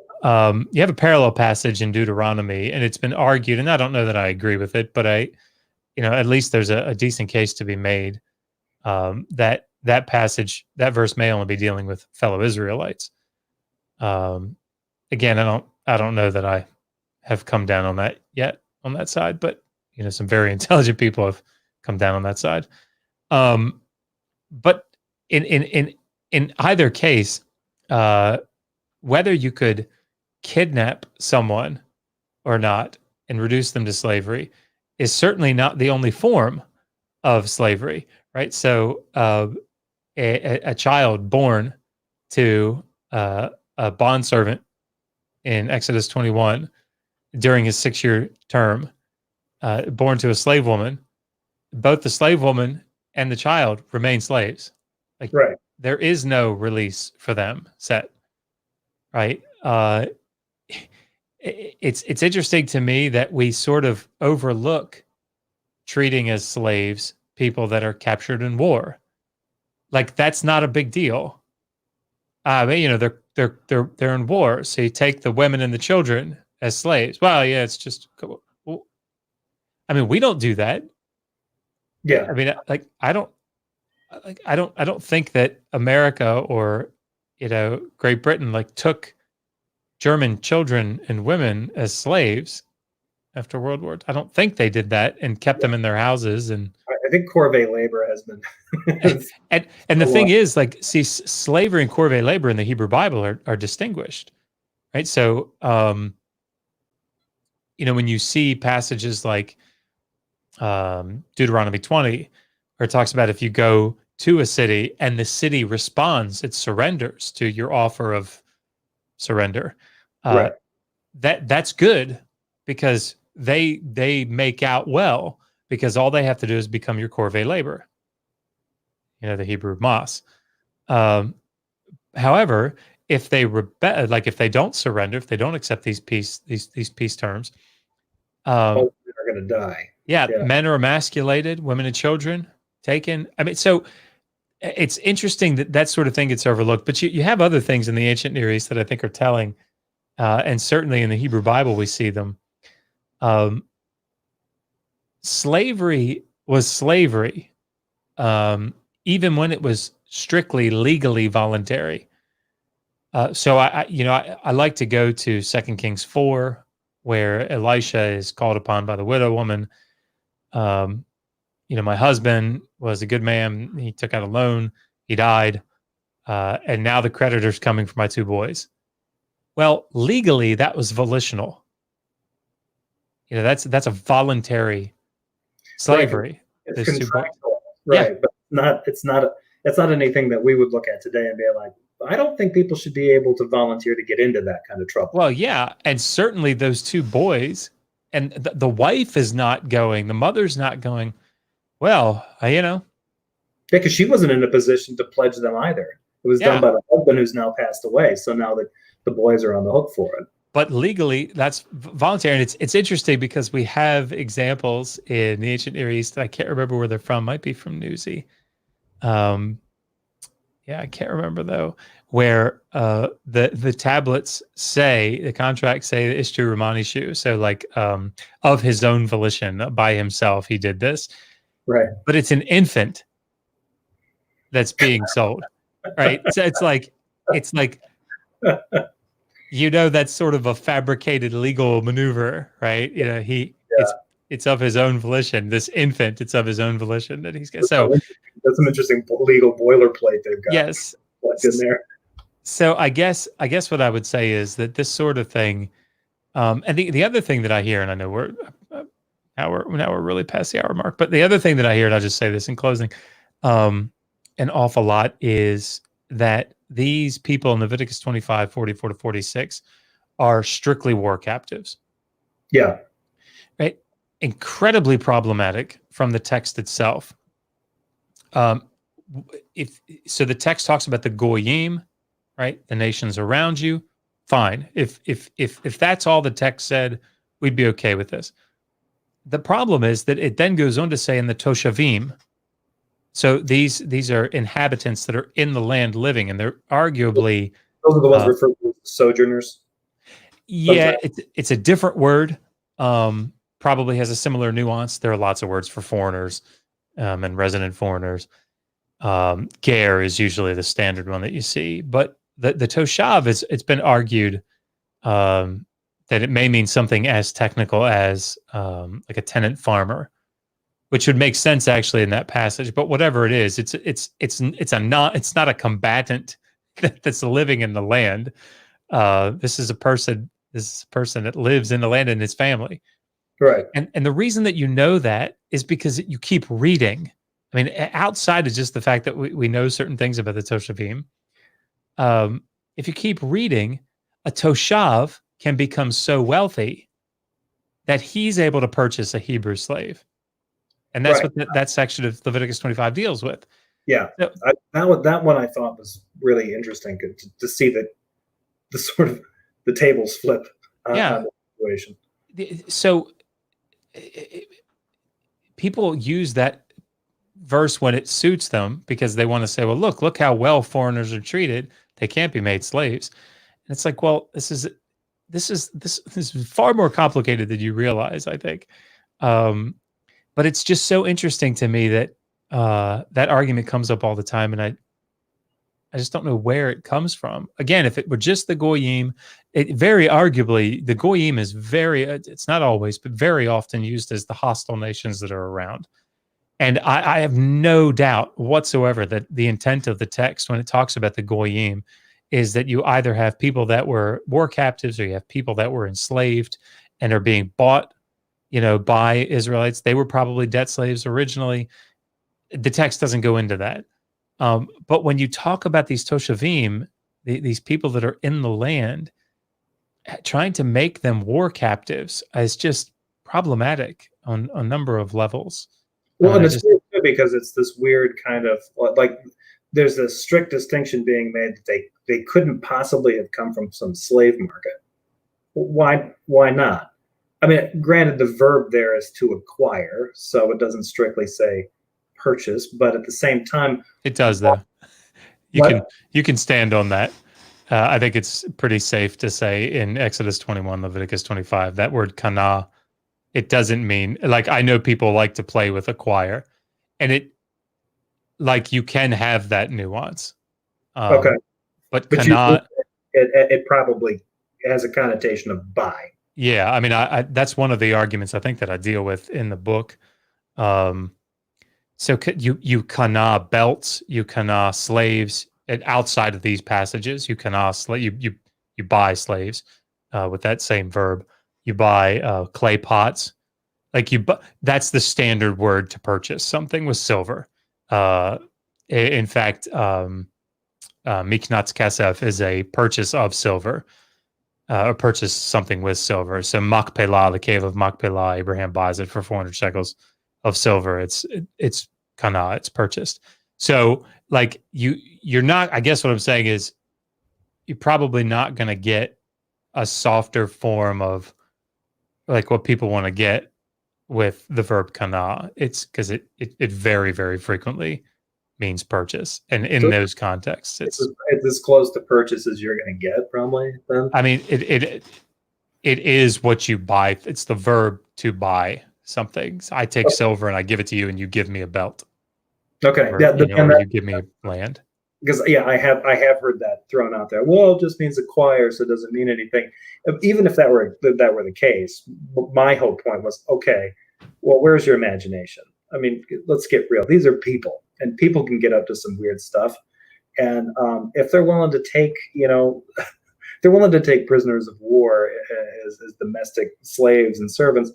You have a parallel passage in Deuteronomy, and it's been argued, and I don't know that I agree with it, but at least there's a decent case to be made that passage, that verse may only be dealing with fellow Israelites. Again, I don't know that I have come down on that yet on that side, but some very intelligent people have come down on that side. But in either case, whether you could kidnap someone or not and reduce them to slavery is certainly not the only form of slavery, right? So a child born to a bondservant in Exodus 21 during his 6-year term, born to a slave woman, both the slave woman and the child remain slaves. Like Right. there is no release for them set, right? It's interesting to me that we sort of overlook treating as slaves people that are captured in war. Like that's not a big deal. They're in war, so you take the women and the children as slaves. Well, yeah, it's just. Well, I mean, we don't do that. Yeah. I mean, I don't think that America or Great Britain took German children and women as slaves after World War II. I don't think they did that and kept them in their houses. And I think corvée labor has been. and the thing is, like, see, slavery and corvée labor in the Hebrew Bible are distinguished, right? So, when you see passages like Deuteronomy 20, where it talks about if you go to a city and the city responds, it surrenders to your offer of surrender. Right. That's good because they make out well, because all they have to do is become your corvée labor. The Hebrew mas. However, if they like if they don't surrender, if they don't accept these peace terms, They're going to die. Yeah, men are emasculated, women and children taken. I mean, so it's interesting that sort of thing gets overlooked. But you have other things in the ancient Near East that I think are telling, and certainly in the Hebrew Bible we see them. Slavery was slavery, even when it was strictly legally voluntary. So I like to go to 2 Kings 4, where Elisha is called upon by the widow woman. My husband was a good man. He took out a loan. He died. And now the creditor's coming for my 2 boys. Well, legally, that was volitional. That's a voluntary slavery. Right. It's contractual, right? Yeah. But it's not anything that we would look at today and be like, I don't think people should be able to volunteer to get into that kind of trouble. Well, yeah, and certainly those 2 boys, and the wife is not going. The mother's not going. Well, Yeah, because she wasn't in a position to pledge them either. It was done by the husband, who's now passed away. So now the boys are on the hook for it. But legally, that's voluntary. And it's interesting because we have examples in the ancient Near East. I can't remember where they're from. Might be from Newsy. I can't remember though, where the tablets say, the contracts say Ishtu Ramanishu. So like of his own volition, by himself, he did this. Right. But it's an infant that's being sold. Right. So it's like that's sort of a fabricated legal maneuver, right? It's of his own volition. This infant, it's of his own volition that he's got. So that's some interesting legal boilerplate they've got. Yes. In there. So I guess what I would say is that this sort of thing, and the other thing that I hear, and I know we're really past the hour mark, but the other thing that I hear, and I'll just say this in closing, an awful lot, is that these people in Leviticus 25, 44 to 46 are strictly war captives. Yeah. Right. Incredibly problematic from the text itself. So the text talks about the goyim, right? The nations around you. Fine. If that's all the text said, we'd be okay with this. The problem is that it then goes on to say in the toshavim. So these are inhabitants that are in the land living, and they're arguably those are the ones referred to as sojourners. Yeah, it's a different word. Probably has a similar nuance. There are lots of words for foreigners and resident foreigners. Ger is usually the standard one that you see, but the toshav it's been argued that it may mean something as technical as like a tenant farmer, which would make sense actually in that passage. But whatever it is, it's not a combatant that's living in the land. This is a person that lives in the land and his family. Right. And the reason that you know that is because you keep reading. I mean, outside of just the fact that we know certain things about the Toshavim, if you keep reading, a Toshav can become so wealthy that he's able to purchase a Hebrew slave. And that's what that section of Leviticus 25 deals with. Yeah, so, that one I thought was really interesting to see that the sort of the tables flip on the situation. So people use that verse when it suits them because they want to say, well, look how well foreigners are treated. They can't be made slaves. And it's like, well, this is far more complicated than you realize, I think. But it's just so interesting to me that that argument comes up all the time, and I just don't know where it comes from. Again, if it were just the goyim, it very arguably the goyim is it's not always, but very often used as the hostile nations that are around. And I have no doubt whatsoever that the intent of the text when it talks about the goyim is that you either have people that were war captives or you have people that were enslaved and are being bought, by Israelites. They were probably debt slaves originally. The text doesn't go into that. But when you talk about these toshavim, these people that are in the land, trying to make them war captives is just problematic on a number of levels. Well, and it's weird too because it's this weird kind of like there's a strict distinction being made that they couldn't possibly have come from some slave market. Why not? I mean, granted, the verb there is to acquire, so it doesn't strictly say purchase, but at the same time, it does though. You can stand on that. I think it's pretty safe to say in Exodus 21, Leviticus 25, that word kana, it doesn't mean, like, I know people like to play with acquire, and you can have that nuance. Okay. But kana, it probably has a connotation of buy. Yeah, I mean, I that's one of the arguments I think that I deal with in the book. So you kana belts, you kana slaves. And outside of these passages, you kana you buy slaves with that same verb. You buy clay pots, that's the standard word to purchase something with silver. In fact, miknat kesef is a purchase of silver. Or purchase something with silver. So Machpelah, the cave of Machpelah, Abraham buys it for 400 shekels of silver. It's kana, it's purchased. So you're not, I guess what I'm saying is you're probably not going to get a softer form of what people want to get with the verb kana. It's because it very, very frequently means purchase. And in those contexts, it's as close to purchase as you're going to get, probably. Then I mean, it is what you buy. It's the verb to buy something. So I take silver and I give it to you, and you give me a belt. Okay, or you give me land. Because I have heard that thrown out there. Well, it just means acquire, so it doesn't mean anything. Even if that were the case, my whole point was, okay, well, where's your imagination? I mean, let's get real. These are people, and people can get up to some weird stuff. And if they're willing to take, they're willing to take prisoners of war as domestic slaves and servants,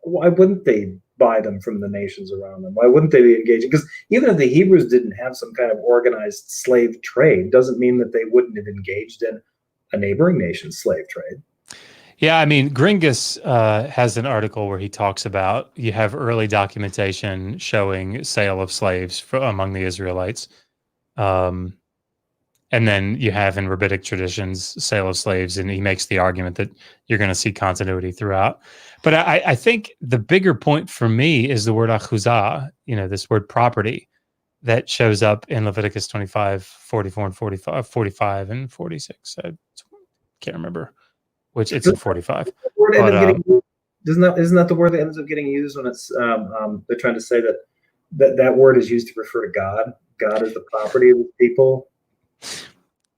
why wouldn't they buy them from the nations around them? Why wouldn't they be engaging? Because even if the Hebrews didn't have some kind of organized slave trade, doesn't mean that they wouldn't have engaged in a neighboring nation's slave trade. Yeah, I mean, Gringus has an article where he talks about you have early documentation showing sale of slaves among the Israelites. And then you have in rabbinic traditions sale of slaves, and he makes the argument that you're going to see continuity throughout. But I think the bigger point for me is the word achuzah, this word property that shows up in Leviticus 25, 44, and 45 and 46. I can't remember which. It's in 45. Isn't that the word that ends up getting used when it's they're trying to say that word is used to refer to God? God is the property of the people.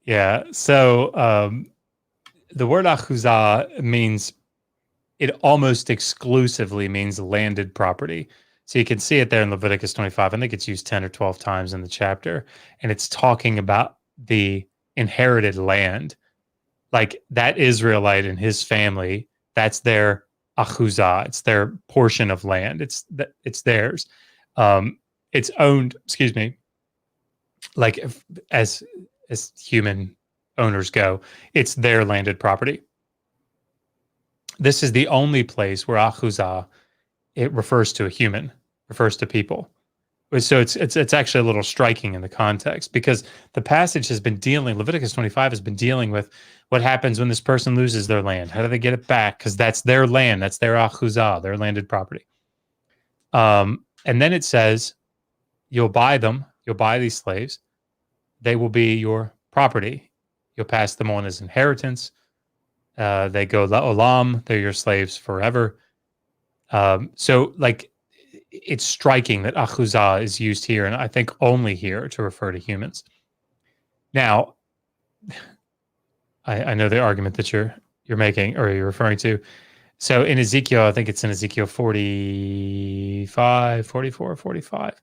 Yeah. So the word achuzah means, it almost exclusively means landed property. So you can see it there in Leviticus 25. I think it's used 10 or 12 times in the chapter. And it's talking about the inherited land. Like that Israelite and his family, that's their achuzah. It's their portion of land. It's theirs. It's owned, as human owners go, it's their landed property. This is the only place where achuzah, it refers to a human, refers to people. So it's actually a little striking in the context, because the passage has been Leviticus 25 has been dealing with what happens when this person loses their land. How do they get it back? Because that's their land, that's their achuzah, their landed property. And then it says, you'll buy these slaves. They will be your property. You'll pass them on as inheritance. They go la'olam. They're your slaves forever. So it's striking that achuzah is used here, and I think only here, to refer to humans. Now, I know the argument that you're making, or you're referring to. So in Ezekiel, I think it's in Ezekiel 45, 44, 45.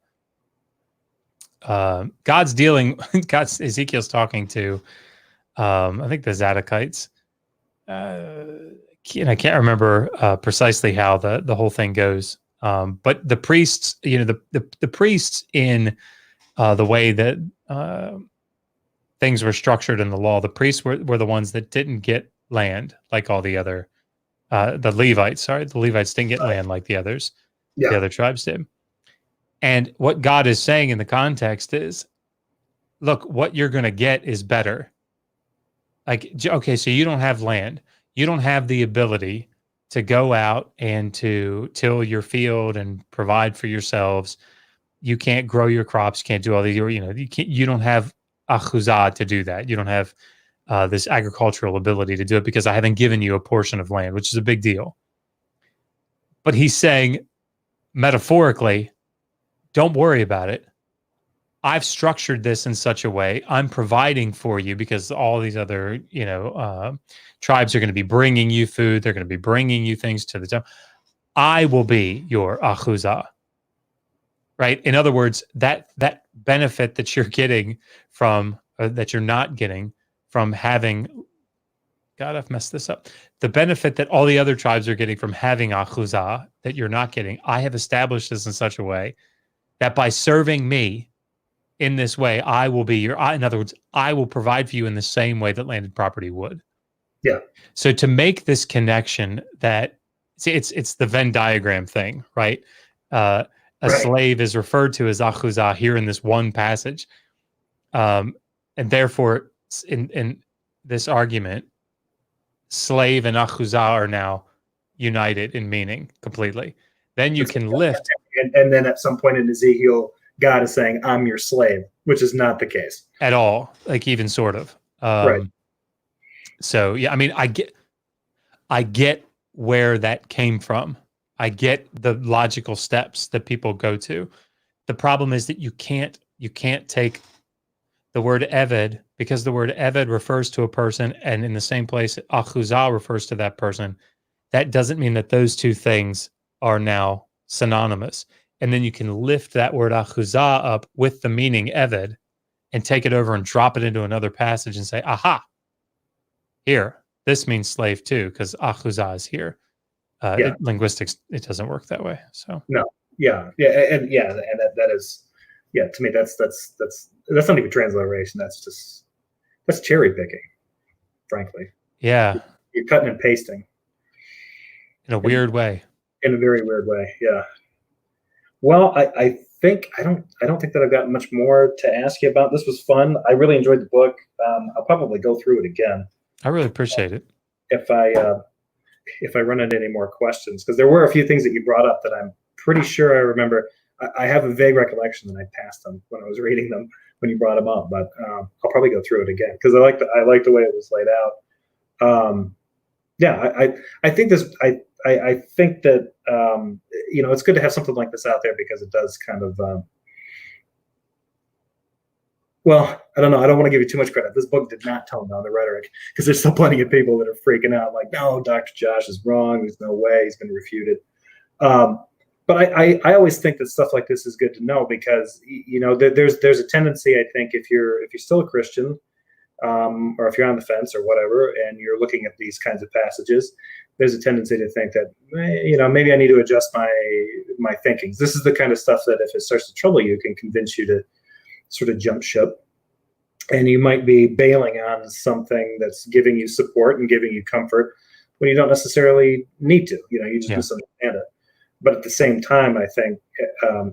Ezekiel's talking to, I think the Zadokites. And I can't remember precisely how the whole thing goes. But the priests, the priests in the way that things were structured in the law, the priests were the ones that didn't get land like all the other, the Levites didn't get land like the others, the other tribes did. And what God is saying in the context is, look, what you're going to get is better. Like, okay, so you don't have land. You don't have the ability to go out and to till your field and provide for yourselves. You can't grow your crops. You can't do all these. You don't have achuzah to do that. You don't have this agricultural ability to do it because I haven't given you a portion of land, which is a big deal. But he's saying, metaphorically, don't worry about it. I've structured this in such a way. I'm providing for you because all these other, tribes are going to be bringing you food. They're going to be bringing you things to the temple. I will be your achuzah, right? In other words, that benefit that you're getting from, that you're not getting from having, God, I've messed this up. The benefit that all the other tribes are getting from having achuzah that you're not getting, I have established this in such a way that by serving me in this way, I will be in other words, I will provide for you in the same way that landed property would. Yeah. So to make this connection that, see, it's the Venn diagram thing, right? A slave is referred to as achuzah here in this one passage. And therefore, in this argument, slave and achuzah are now united in meaning completely. Then you can lift. And then at some point in Ezekiel, God is saying, I'm your slave, which is not the case. At all, like even sort of. Right. So, yeah, I mean, I get where that came from. I get the logical steps that people go to. The problem is that you can't take the word eved, because the word eved refers to a person, and in the same place, achuzah refers to that person. That doesn't mean that those two things are now synonymous. And then you can lift that word achuzah up with the meaning eved and take it over and drop it into another passage and say, aha, here, this means slave too, because achuzah is here. Linguistics, it doesn't work that way. So no, and that is, to me, that's not even transliteration. That's cherry picking, frankly. Yeah, you're cutting and pasting in a weird way. In a very weird way, yeah. Well, I think I don't think that I've got much more to ask you about. This was fun. I really enjoyed the book. I'll probably go through it again. I really appreciate it. If I run into any more questions, because there were a few things that you brought up that I'm pretty sure I remember. I have a vague recollection that I passed them when I was reading them when you brought them up, but I'll probably go through it again because I like the way it was laid out. I think this. I think that it's good to have something like this out there because it does kind of. Well, I don't know. I don't want to give you too much credit. This book did not tone down the rhetoric because there's still plenty of people that are freaking out, like, no, Dr. Josh is wrong. There's no way he's been refuted. But I always think that stuff like this is good to know because there's a tendency, I think, if you're still a Christian, or if you're on the fence or whatever, and you're looking at these kinds of passages, there's a tendency to think that maybe I need to adjust my thinkings. This is the kind of stuff that if it starts to trouble you, can convince you to sort of jump ship, and you might be bailing on something that's giving you support and giving you comfort when you don't necessarily need to. You just misunderstand it. But at the same time, I think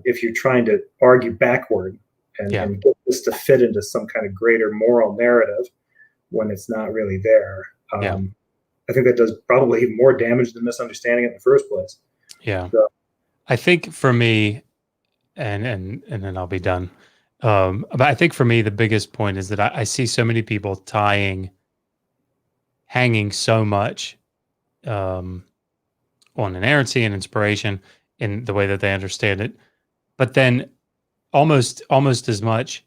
if you're trying to argue backward and get this to fit into some kind of greater moral narrative when it's not really there, I think that does probably more damage than misunderstanding it in the first place. Yeah. So, I think for me, and then I'll be done. But I think for me, the biggest point is that I see so many people hanging so much on inerrancy and inspiration in the way that they understand it, but then almost as much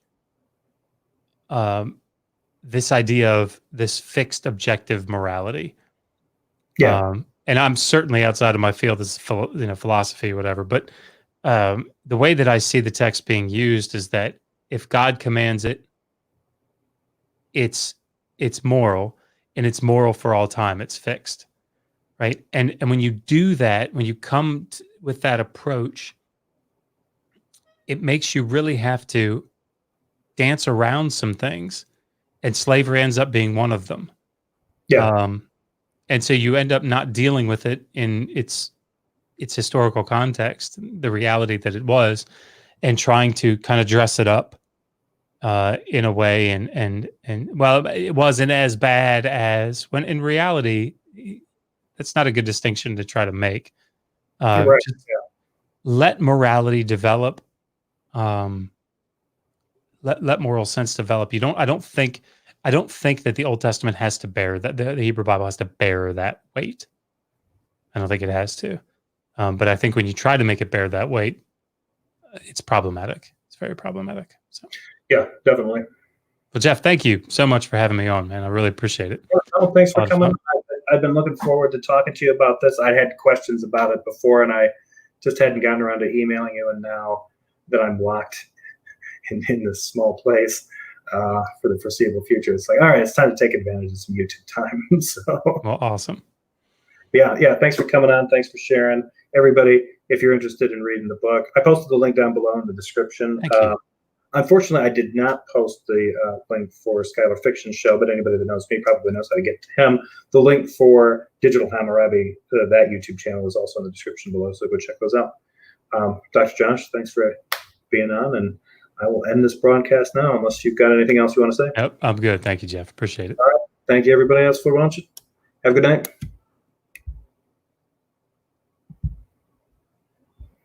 this idea of this fixed objective morality. and I'm certainly outside of my field as philosophy or whatever, but the way that I see the text being used is that if God commands it, it's moral, and it's moral for all time. It's fixed, right? And when you do that, when you come with that approach, it makes you really have to dance around some things, and slavery ends up being one of them. Yeah. And so you end up not dealing with it in its historical context, the reality that it was, and trying to kind of dress it up in a way, and well, it wasn't as bad as, when in reality, that's not a good distinction to try to make. Right. Just let morality develop. Let moral sense develop. I don't think that the Old Testament has to bear that, the Hebrew Bible has to bear that weight. I don't think it has to. But I think when you try to make it bear that weight, it's problematic. It's very problematic. So Yeah, definitely. Well, Jeff, thank you so much for having me on, man. I really appreciate it. Well, thanks for coming. I've been looking forward to talking to you about this. I had questions about it before, and I just hadn't gotten around to emailing you. And now that I'm locked in this small place for the foreseeable future, it's like, all right, it's time to take advantage of some YouTube time. So, well, awesome. Yeah. Thanks for coming on. Thanks for sharing. Everybody, if you're interested in reading the book, I posted the link down below in the description. Thank you. Unfortunately, I did not post the link for Skylar Fiction Show, but anybody that knows me probably knows how to get to him. The link for Digital Hammurabi, that YouTube channel, is also in the description below, so go check those out. Dr. Josh, thanks for being on, and I will end this broadcast now, unless you've got anything else you want to say. Nope, I'm good. Thank you, Jeff. Appreciate it. All right. Thank you, everybody else, for watching. Have a good night.